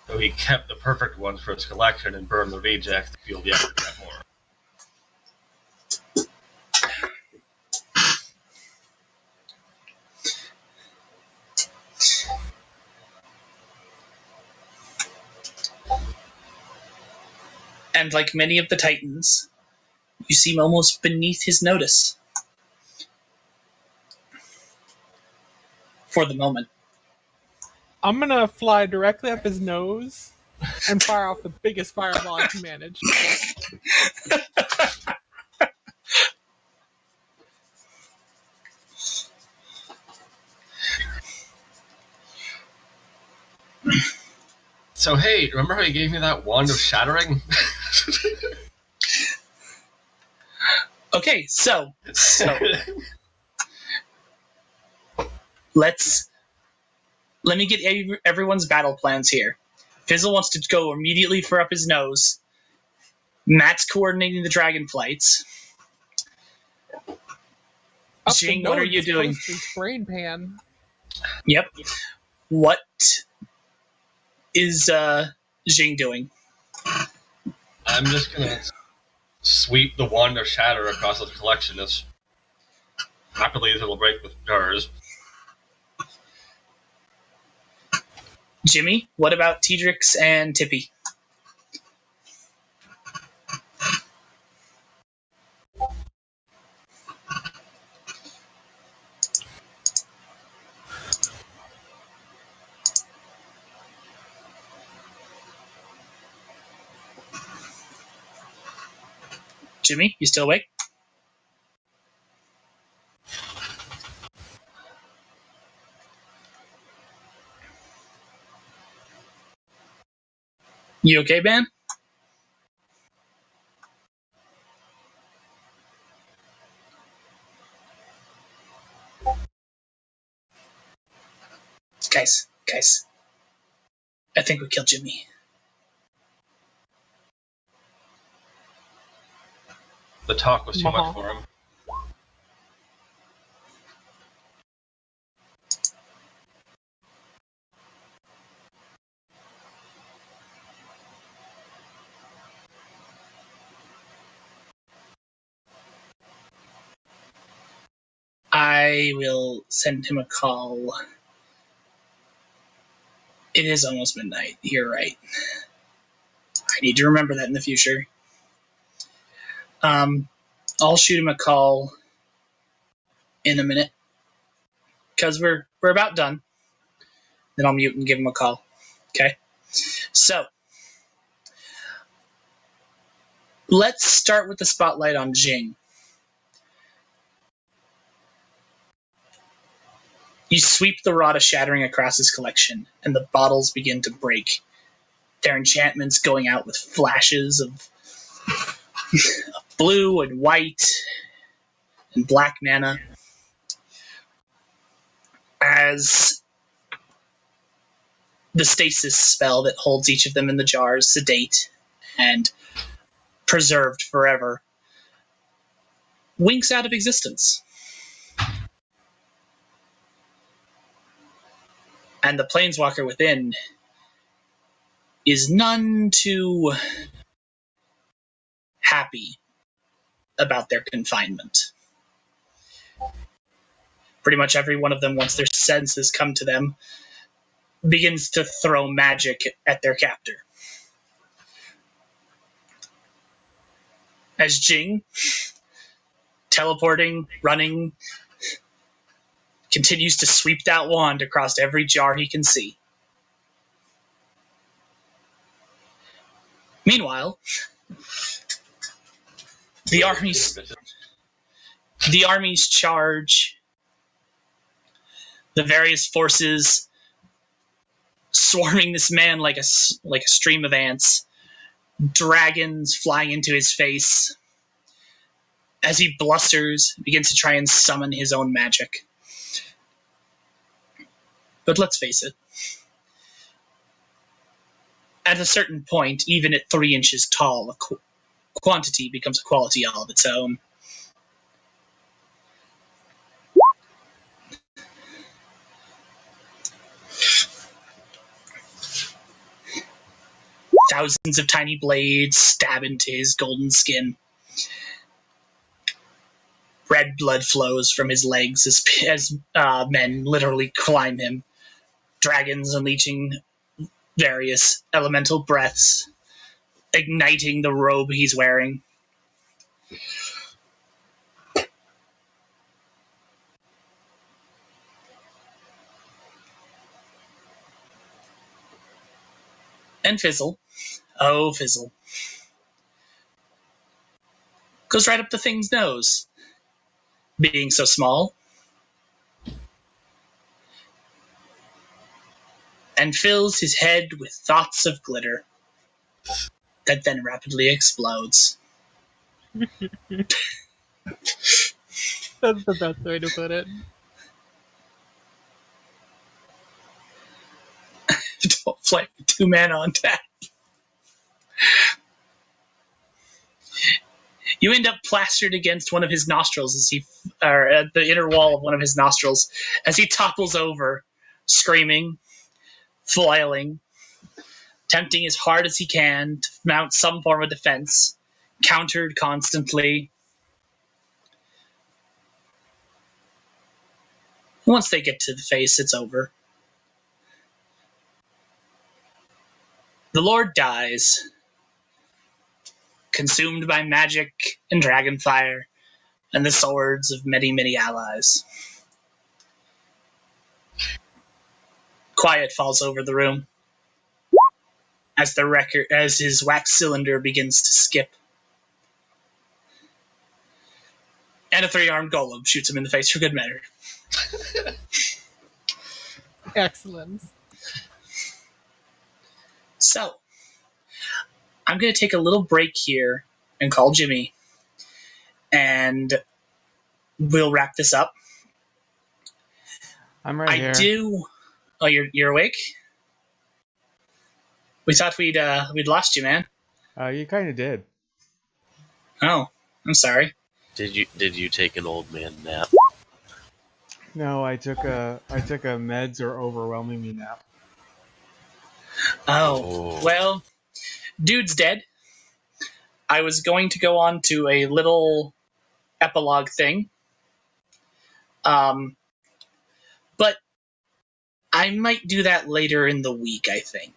So he kept the perfect ones for his collection and burned the rejects to fuel the effort to get more. And like many of the Titans, you seem almost beneath his notice. For the moment. I'm gonna fly directly up his nose and fire off the biggest fireball I can manage. So, hey, remember how you gave me that wand of shattering? Okay, so let me get everyone's battle plans here. Fizzle wants to go immediately for up his nose. Matt's coordinating the dragon flights. Up Jing, the what are nose you is doing? close to his brain pan. Yep. What is Jing doing? I'm just gonna sweep the wand of shatter across the collection as rapidly as it'll break with jars. Jimmy, what about Tedrix and Tippy? Jimmy, you still awake? You okay, man? Guys, I think we killed Jimmy. The talk was too Maha. much for him. I will send him a call. It is almost midnight. You're right. I need to remember that in the future. I'll shoot him a call in a minute because we're about done. Then I'll mute and give him a call. Okay. So let's start with the spotlight on Jing. You sweep the rod of shattering across his collection, and the bottles begin to break. Their enchantments going out with flashes of blue and white and black mana. As the stasis spell that holds each of them in the jars sedate and preserved forever winks out of existence. And the planeswalker within is none too happy about their confinement. Pretty much every one of them, once their senses come to them, begins to throw magic at their captor. As Jing, teleporting, running, continues to sweep that wand across every jar he can see. Meanwhile, the armies charge. The various forces swarming this man like a stream of ants. Dragons flying into his face as he blusters, begins to try and summon his own magic. But let's face it, at a certain point, even at 3 inches tall, a quantity becomes a quality all of its own. Thousands of tiny blades stab into his golden skin. Red blood flows from his legs as men literally climb him. Dragons unleashing various elemental breaths, igniting the robe he's wearing. And Fizzle, oh Fizzle, goes right up the thing's nose. Being so small and fills his head with thoughts of glitter that then rapidly explodes. That's the best way to put it. Don't play with 2 mana on tap. You end up plastered against one of his nostrils or at the inner wall of one of his nostrils as he topples over, screaming, flailing, attempting as hard as he can to mount some form of defense, countered constantly. Once they get to the face, it's over. The Lord dies, consumed by magic and dragonfire and the swords of many, many allies. Quiet falls over the room as his wax cylinder begins to skip. And a 3-armed golem shoots him in the face for good measure. Excellent. So, I'm going to take a little break here and call Jimmy, and we'll wrap this up. I'm right here. Oh, you're awake? We thought we'd lost you, man. You kind of did. Oh, I'm sorry. Did you take an old man nap? No, I took a meds or overwhelming me nap. Oh, well, dude's dead. I was going to go on to a little epilogue thing. But I might do that later in the week, I think.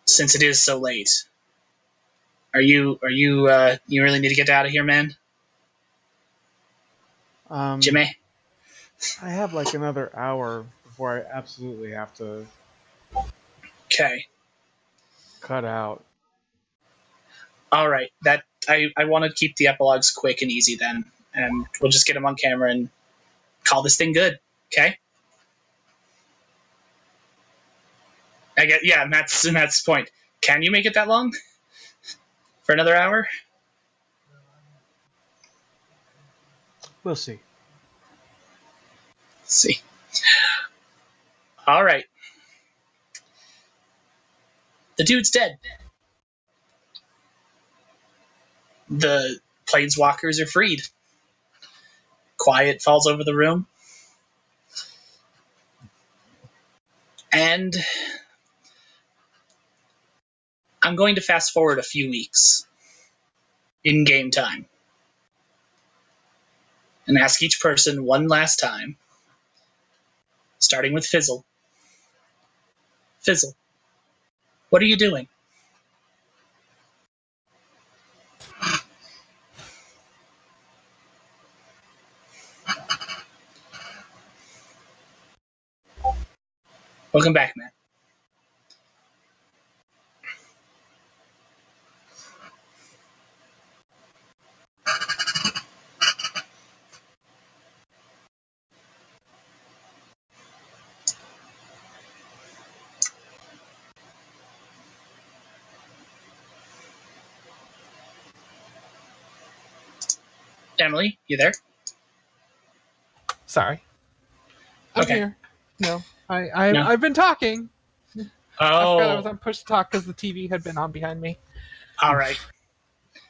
Since it is so late. You really need to get out of here, man? Jimmy? I have like another hour before I absolutely have to Okay. cut out. All right. I want to keep the epilogues quick and easy then, and we'll just get them on camera and call this thing good. Okay. Matt's the point. Can you make it that long? For another hour? We'll see. Let's see. All right. The dude's dead. The Planeswalkers are freed. Quiet falls over the room. And I'm going to fast forward a few weeks in game time and ask each person one last time, starting with Fizzle. Fizzle, what are you doing? Welcome back, Matt. Emily, you there? Sorry. I'm Okay. here. No. I've been talking. I forgot I was on push to talk because the TV had been on behind me. All right.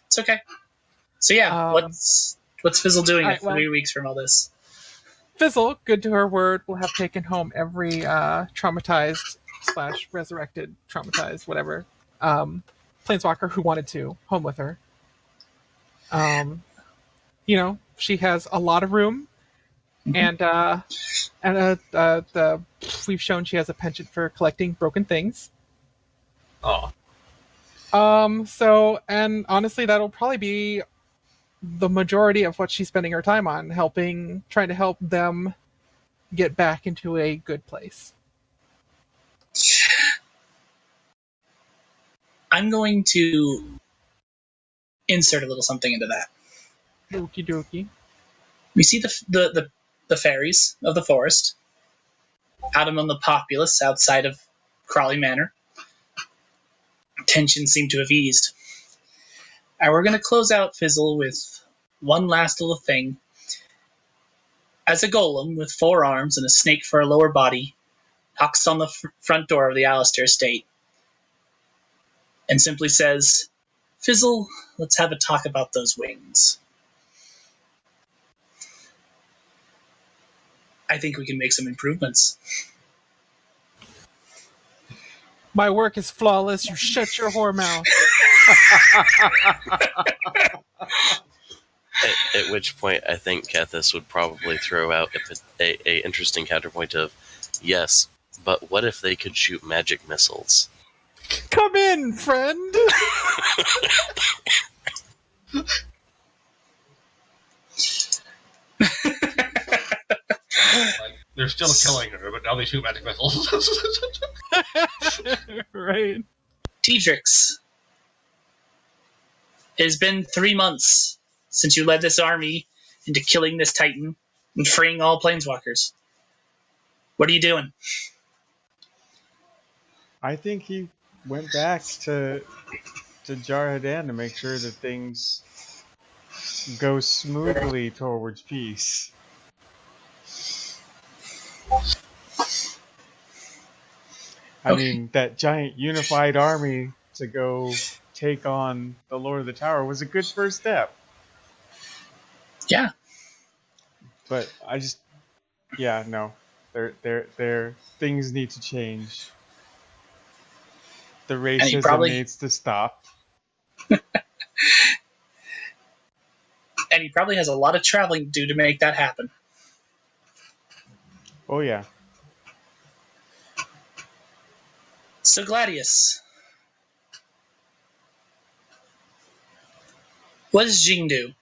It's okay. So yeah, what's Fizzle doing right, 3 weeks from all this? Fizzle, good to her word, will have taken home every traumatized / resurrected, traumatized, whatever, Planeswalker who wanted to home with her. She has a lot of room, and we've shown she has a penchant for collecting broken things. Oh. And honestly, that'll probably be the majority of what she's spending her time on, trying to help them get back into a good place. I'm going to insert a little something into that. Okie dokie. We see the fairies of the forest. out among the populace outside of Crawley Manor. Tensions seem to have eased. And we're going to close out Fizzle with one last little thing. As a golem with 4 arms and a snake for a lower body knocks on the front door of the Alistair estate and simply says, Fizzle, let's have a talk about those wings. I think we can make some improvements. My work is flawless. You shut your whore mouth. At which point, I think Kethis would probably throw out a interesting counterpoint of, yes, but what if they could shoot magic missiles? Come in, friend. Like, they're still killing her, but now they shoot magic missiles. Right. Teedrix, it has been 3 months since you led this army into killing this Titan and freeing all Planeswalkers. What are you doing? I think he went back to Jarhadan to make sure that things go smoothly towards peace. I mean, that giant unified army to go take on the Lord of the Tower was a good first step. Yeah. But I just, yeah, no, there things need to change. The racism needs to stop. And he probably has a lot of traveling to do to make that happen. Oh yeah. So Gladius, what does Jing do?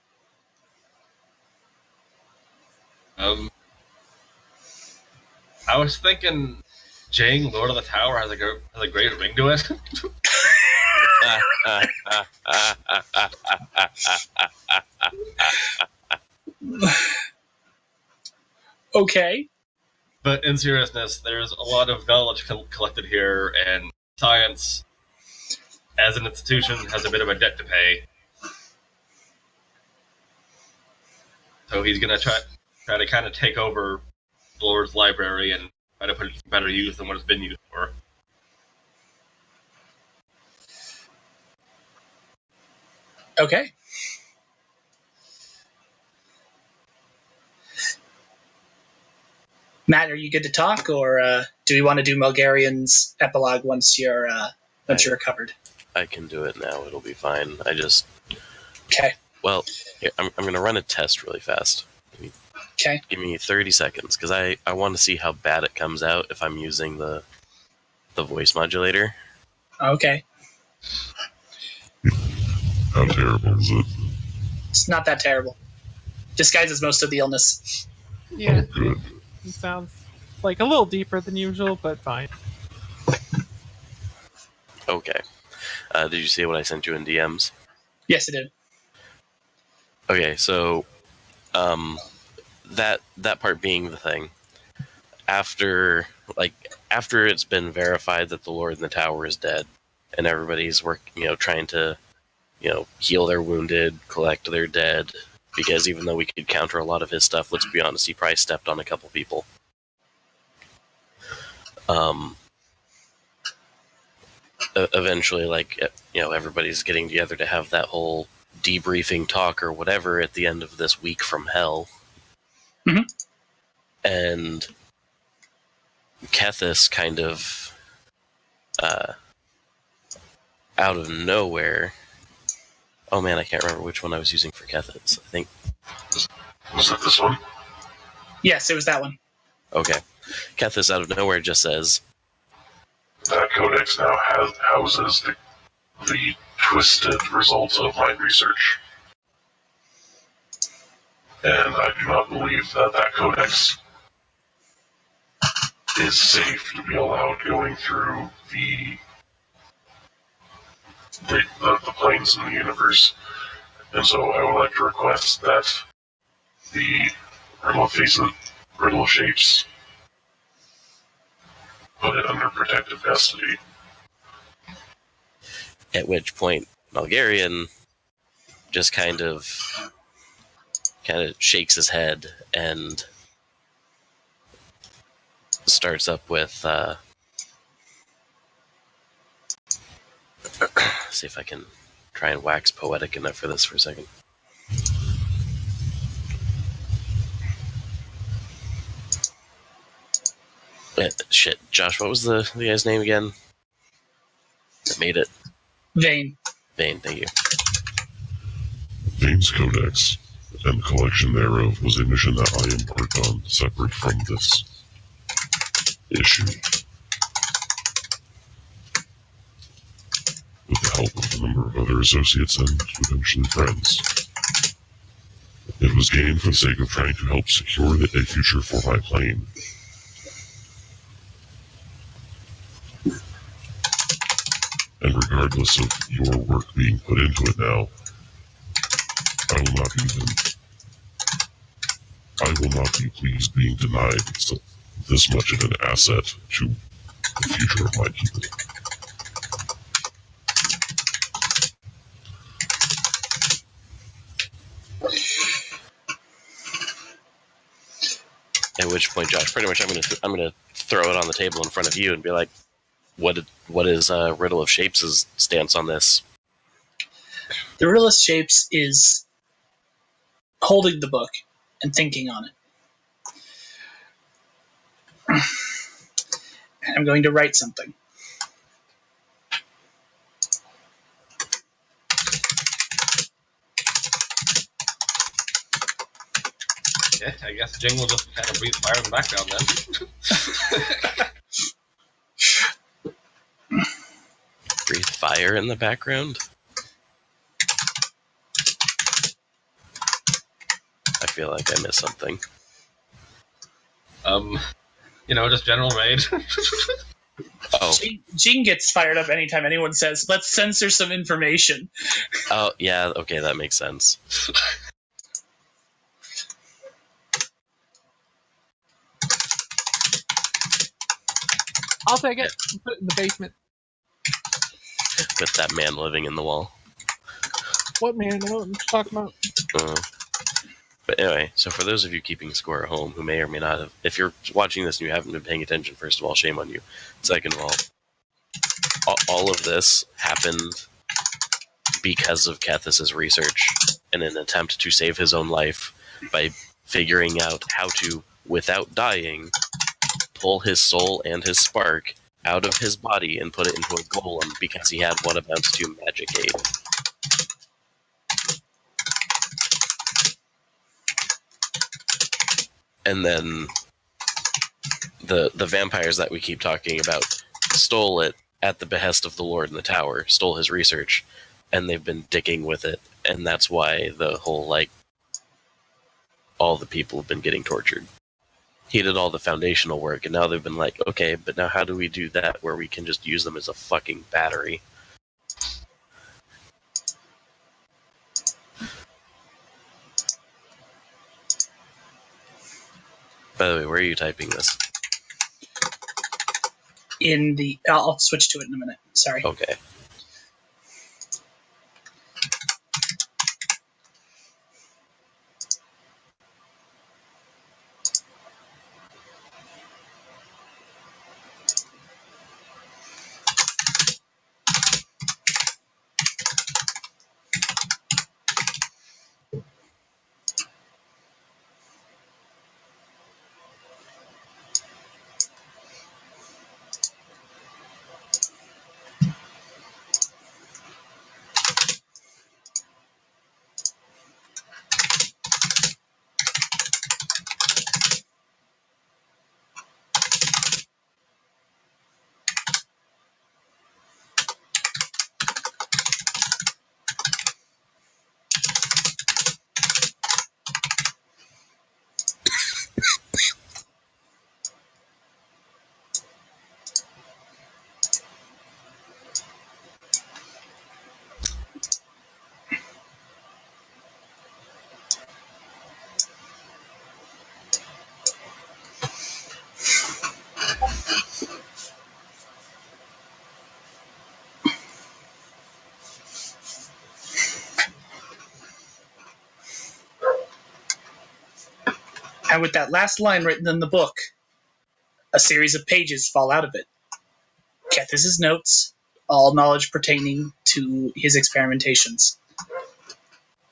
I was thinking Jing, Lord of the Tower, has a great ring to it. Okay. But in seriousness, there's a lot of knowledge collected here, and science, as an institution, has a bit of a debt to pay. So he's going to try to kind of take over the Lord's library and try to put it to better use than what it's been used for. Okay. Matt, are you good to talk, or do we want to do Mulgarian's epilogue once you're recovered? I can do it now. It'll be fine. I just... Okay. Well, here, I'm going to run a test really fast. Okay. Give me 30 seconds, because I want to see how bad it comes out if I'm using the voice modulator. Okay. How terrible is it? It's not that terrible. Disguises most of the illness. Yeah. Oh, good. It sounds like a little deeper than usual, but fine. Okay. Did you see what I sent you in DMs? Yes, it did. Okay, so that part being the thing. After it's been verified that the Lord in the Tower is dead, and everybody's trying to heal their wounded, collect their dead, because even though we could counter a lot of his stuff, let's be honest, he probably stepped on a couple people. Eventually, everybody's getting together to have that whole debriefing talk or whatever at the end of this week from hell. Mm-hmm. And Kethis kind of out of nowhere. Oh man, I can't remember which one I was using for Kethis. I think. Was it this one? Yes, it was that one. Okay. Kethis out of nowhere just says, That codex now houses the twisted results of my research. And I do not believe that codex is safe to be allowed going through the planes in the universe. And so I would like to request that the riddle shapes put it under protective custody. At which point, Bulgarian just kind of shakes his head and starts up with, see if I can try and wax poetic enough for this for a second. Shit, Josh, what was the guy's name again? That made it. Vane. Vane, thank you. Vane's Codex, and the collection thereof, was a mission that I embarked on separate from this issue. With the help of a number of other associates and eventually friends. It was gained for the sake of trying to help secure a future for my plane. And regardless of your work being put into it now, I will not be pleased being denied this much of an asset to the future of my people. At which point, Josh, pretty much I'm gonna throw it on the table in front of you and be like, what is Riddle of Shapes' stance on this? The Riddle of Shapes is holding the book and thinking on it. And I'm going to write something. Yeah, I guess Jing will just kind of breathe fire in the background then. Breathe fire in the background? I feel like I missed something. Just general raid. Oh. Jing gets fired up anytime anyone says, let's censor some information. Oh, yeah, okay, that makes sense. I'll take it and put it in the basement. With that man living in the wall. What man? I don't know what you're talking about. But anyway, so for those of you keeping score at home who may or may not have, if you're watching this and you haven't been paying attention, first of all, shame on you. Second of all of this happened because of Kethis' research in an attempt to save his own life by figuring out how to, without dying, pull his soul and his spark out of his body and put it into a golem because he had what amounts to magic aid. And then the vampires that we keep talking about stole it at the behest of the Lord in the Tower, stole his research, and they've been dicking with it, and that's why the whole, all the people have been getting tortured. He did all the foundational work, and now they've been like, okay, but now how do we do that where we can just use them as a fucking battery? By the way, where are you typing this? I'll switch to it in a minute. Sorry. Okay. And with that last line written in the book, a series of pages fall out of it. Kethis' notes, all knowledge pertaining to his experimentations.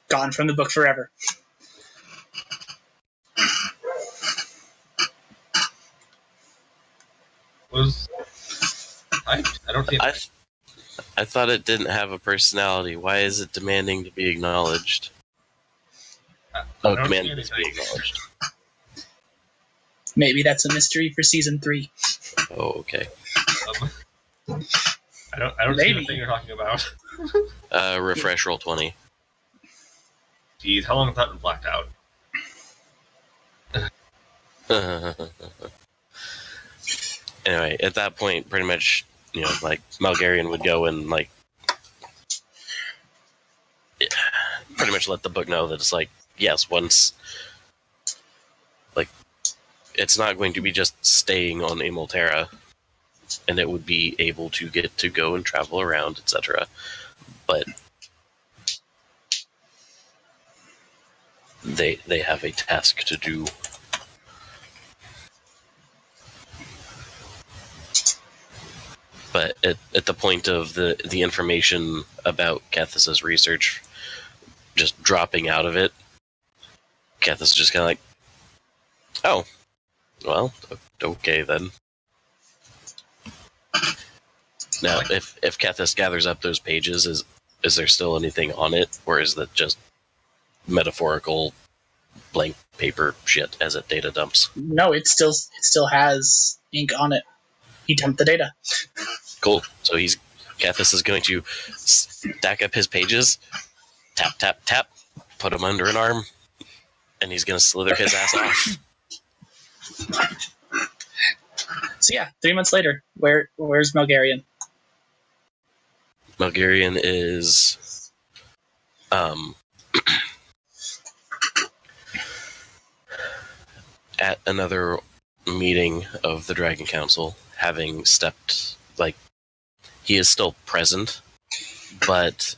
Gone from the book forever. Was I don't think I thought it didn't have a personality. Why is it demanding to be acknowledged? Demanding to be acknowledged. Maybe that's a mystery for season 3. Oh, okay. I don't see the thing you're talking about. Refresh roll 20. Jeez, how long has that been blacked out? Anyway, at that point, pretty much, like, Malgarian would go and, like, pretty much let the book know that it's like, yes, once, like, it's not going to be just staying on Amulterra, and it would be able to get to go and travel around, etc. But they have a task to do. But at the point of the information about Kethis' research just dropping out of it, Kethis is just kind of like, oh, well, okay then. Now, if Kethis gathers up those pages, is there still anything on it, or is that just metaphorical blank paper shit as it data dumps? No, it still has ink on it. He dumped the data. Cool. So Kethis is going to stack up his pages, tap, tap, tap, put them under an arm, and he's going to slither his ass off. So yeah, 3 months later, where's Malgarian? Malgarian is at another meeting of the Dragon Council, having stepped, like, he is still present, but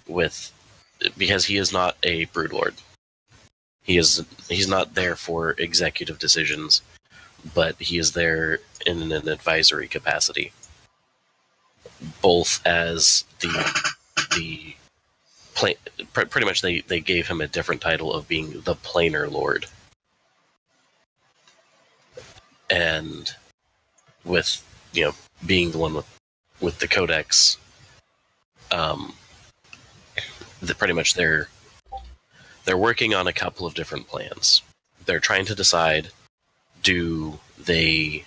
because he is not a Broodlord. He's not there for executive decisions, but he is there in an advisory capacity, both as pretty much they gave him a different title of being the Planar Lord, and with being the one with the Codex, pretty much they're working on a couple of different plans. They're trying to decide, do they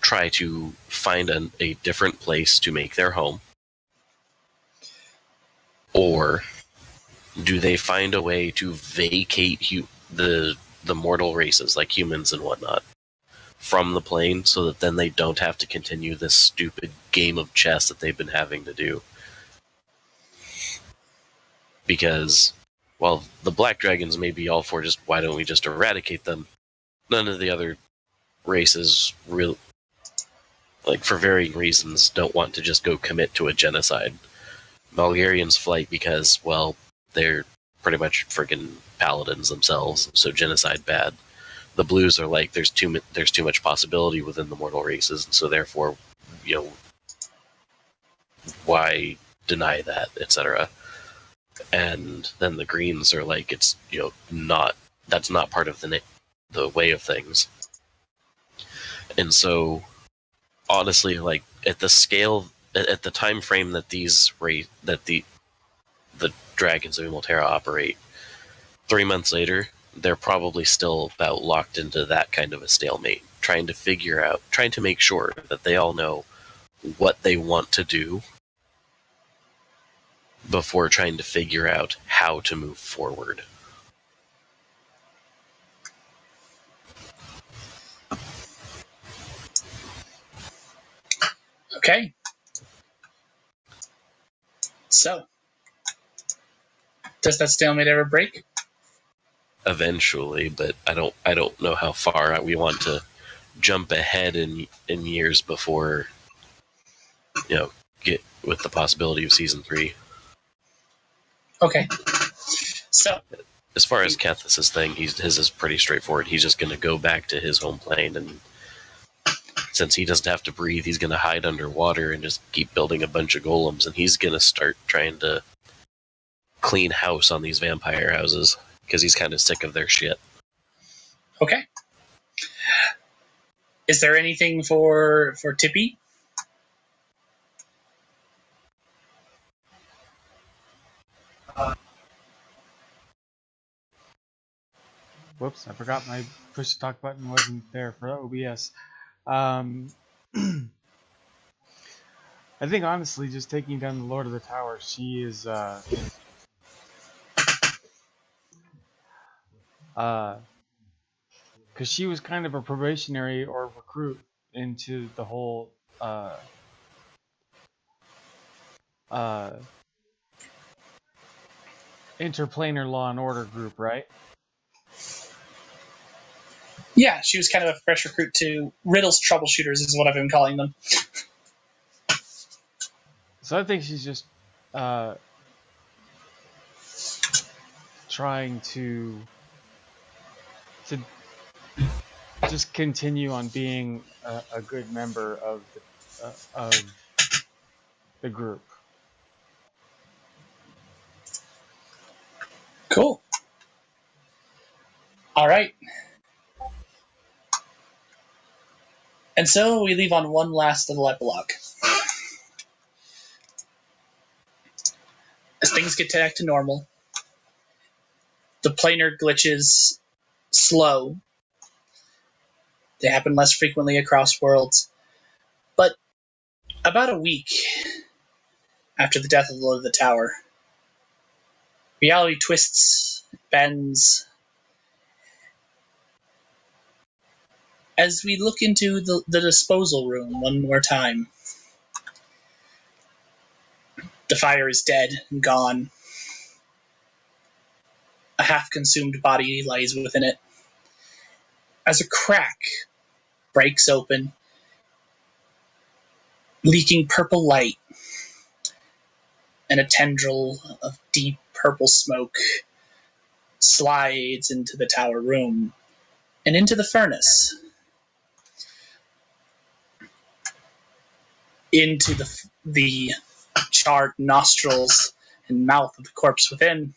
try to find a different place to make their home, or do they find a way to vacate the mortal races, like humans and whatnot, from the plane, so that then they don't have to continue this stupid game of chess that they've been having to do? Because, well, the Black Dragons may be all for just, why don't we just eradicate them? None of the other races, for varying reasons, don't want to just go commit to a genocide. Malgarian's flight because, well, they're pretty much friggin' paladins themselves, so genocide bad. The Blues are like, there's too much possibility within the mortal races, and so therefore, why deny that, etc. And then the Greens are like, it's that's not part of the way of things. And so, honestly, like, at the scale, at the time frame that the Dragons of Amulterra operate, 3 months later, they're probably still about locked into that kind of a stalemate, trying to make sure that they all know what they want to do before trying to figure out how to move forward. Okay. So, does that stalemate ever break? Eventually, but I don't know how far we want to jump ahead in years before get with the possibility of season 3. Okay. So, As far as Kethis' thing, his is pretty straightforward. He's just going to go back to his home plane, and since he doesn't have to breathe, he's going to hide underwater and just keep building a bunch of golems, and he's going to start trying to clean house on these vampire houses, because he's kind of sick of their shit. Okay. Is there anything for Tippy? Whoops, I forgot my push to talk button wasn't there for OBS. I think honestly, just taking down the Lord of the Tower, she is because she was kind of a probationary or recruit into the whole interplanar law and order group, right? Yeah, she was kind of a fresh recruit to Riddle's troubleshooters, is what I've been calling them. So I think she's just trying to just continue on being a good member of the group. Cool. All right. And so we leave on one last little epilogue. As things get back to normal, the planar glitches slow. They happen less frequently across worlds. But about a week after the death of the Lord of the Tower, reality twists, bends. As we look into the disposal room one more time, the fire is dead and gone. A half-consumed body lies within it. As a crack breaks open, leaking purple light, and a tendril of deep purple smoke slides into the tower room and into the furnace, into the charred nostrils and mouth of the corpse within,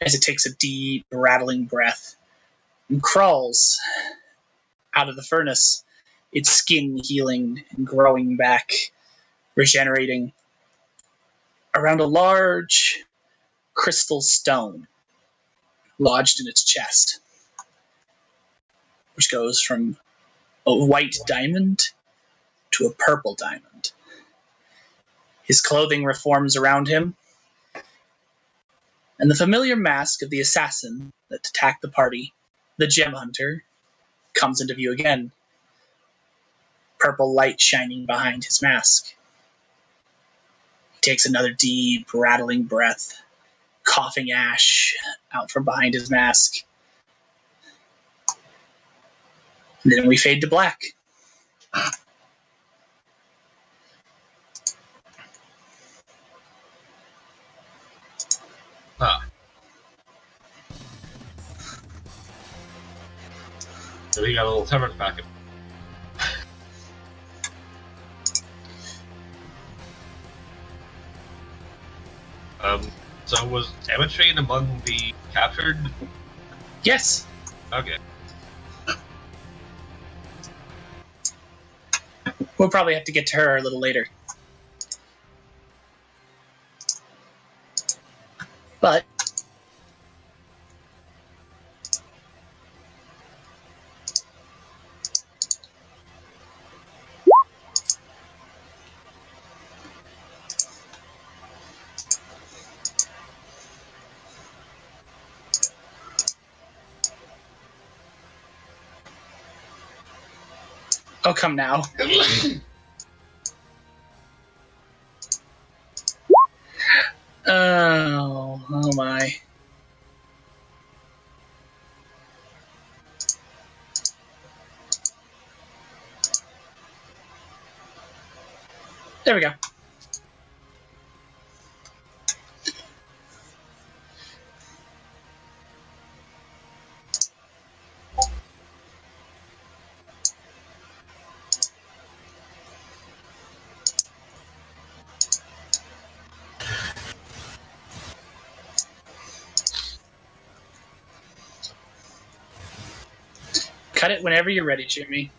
as it takes a deep, rattling breath and crawls out of the furnace, its skin healing and growing back, regenerating, around a large crystal stone lodged in its chest, which goes from a white diamond to a purple diamond. His clothing reforms around him, and the familiar mask of the assassin that attacked the party, the gem hunter, comes into view again. Purple light shining behind his mask. He takes another deep, rattling breath, coughing ash out from behind his mask. And then we fade to black. Huh. So we got a little temperance packet. So was Amatrain among the captured? Yes. Okay. We'll probably have to get to her a little later. But oh, come now. Oh my. There we go. Cut it whenever you're ready, Jimmy.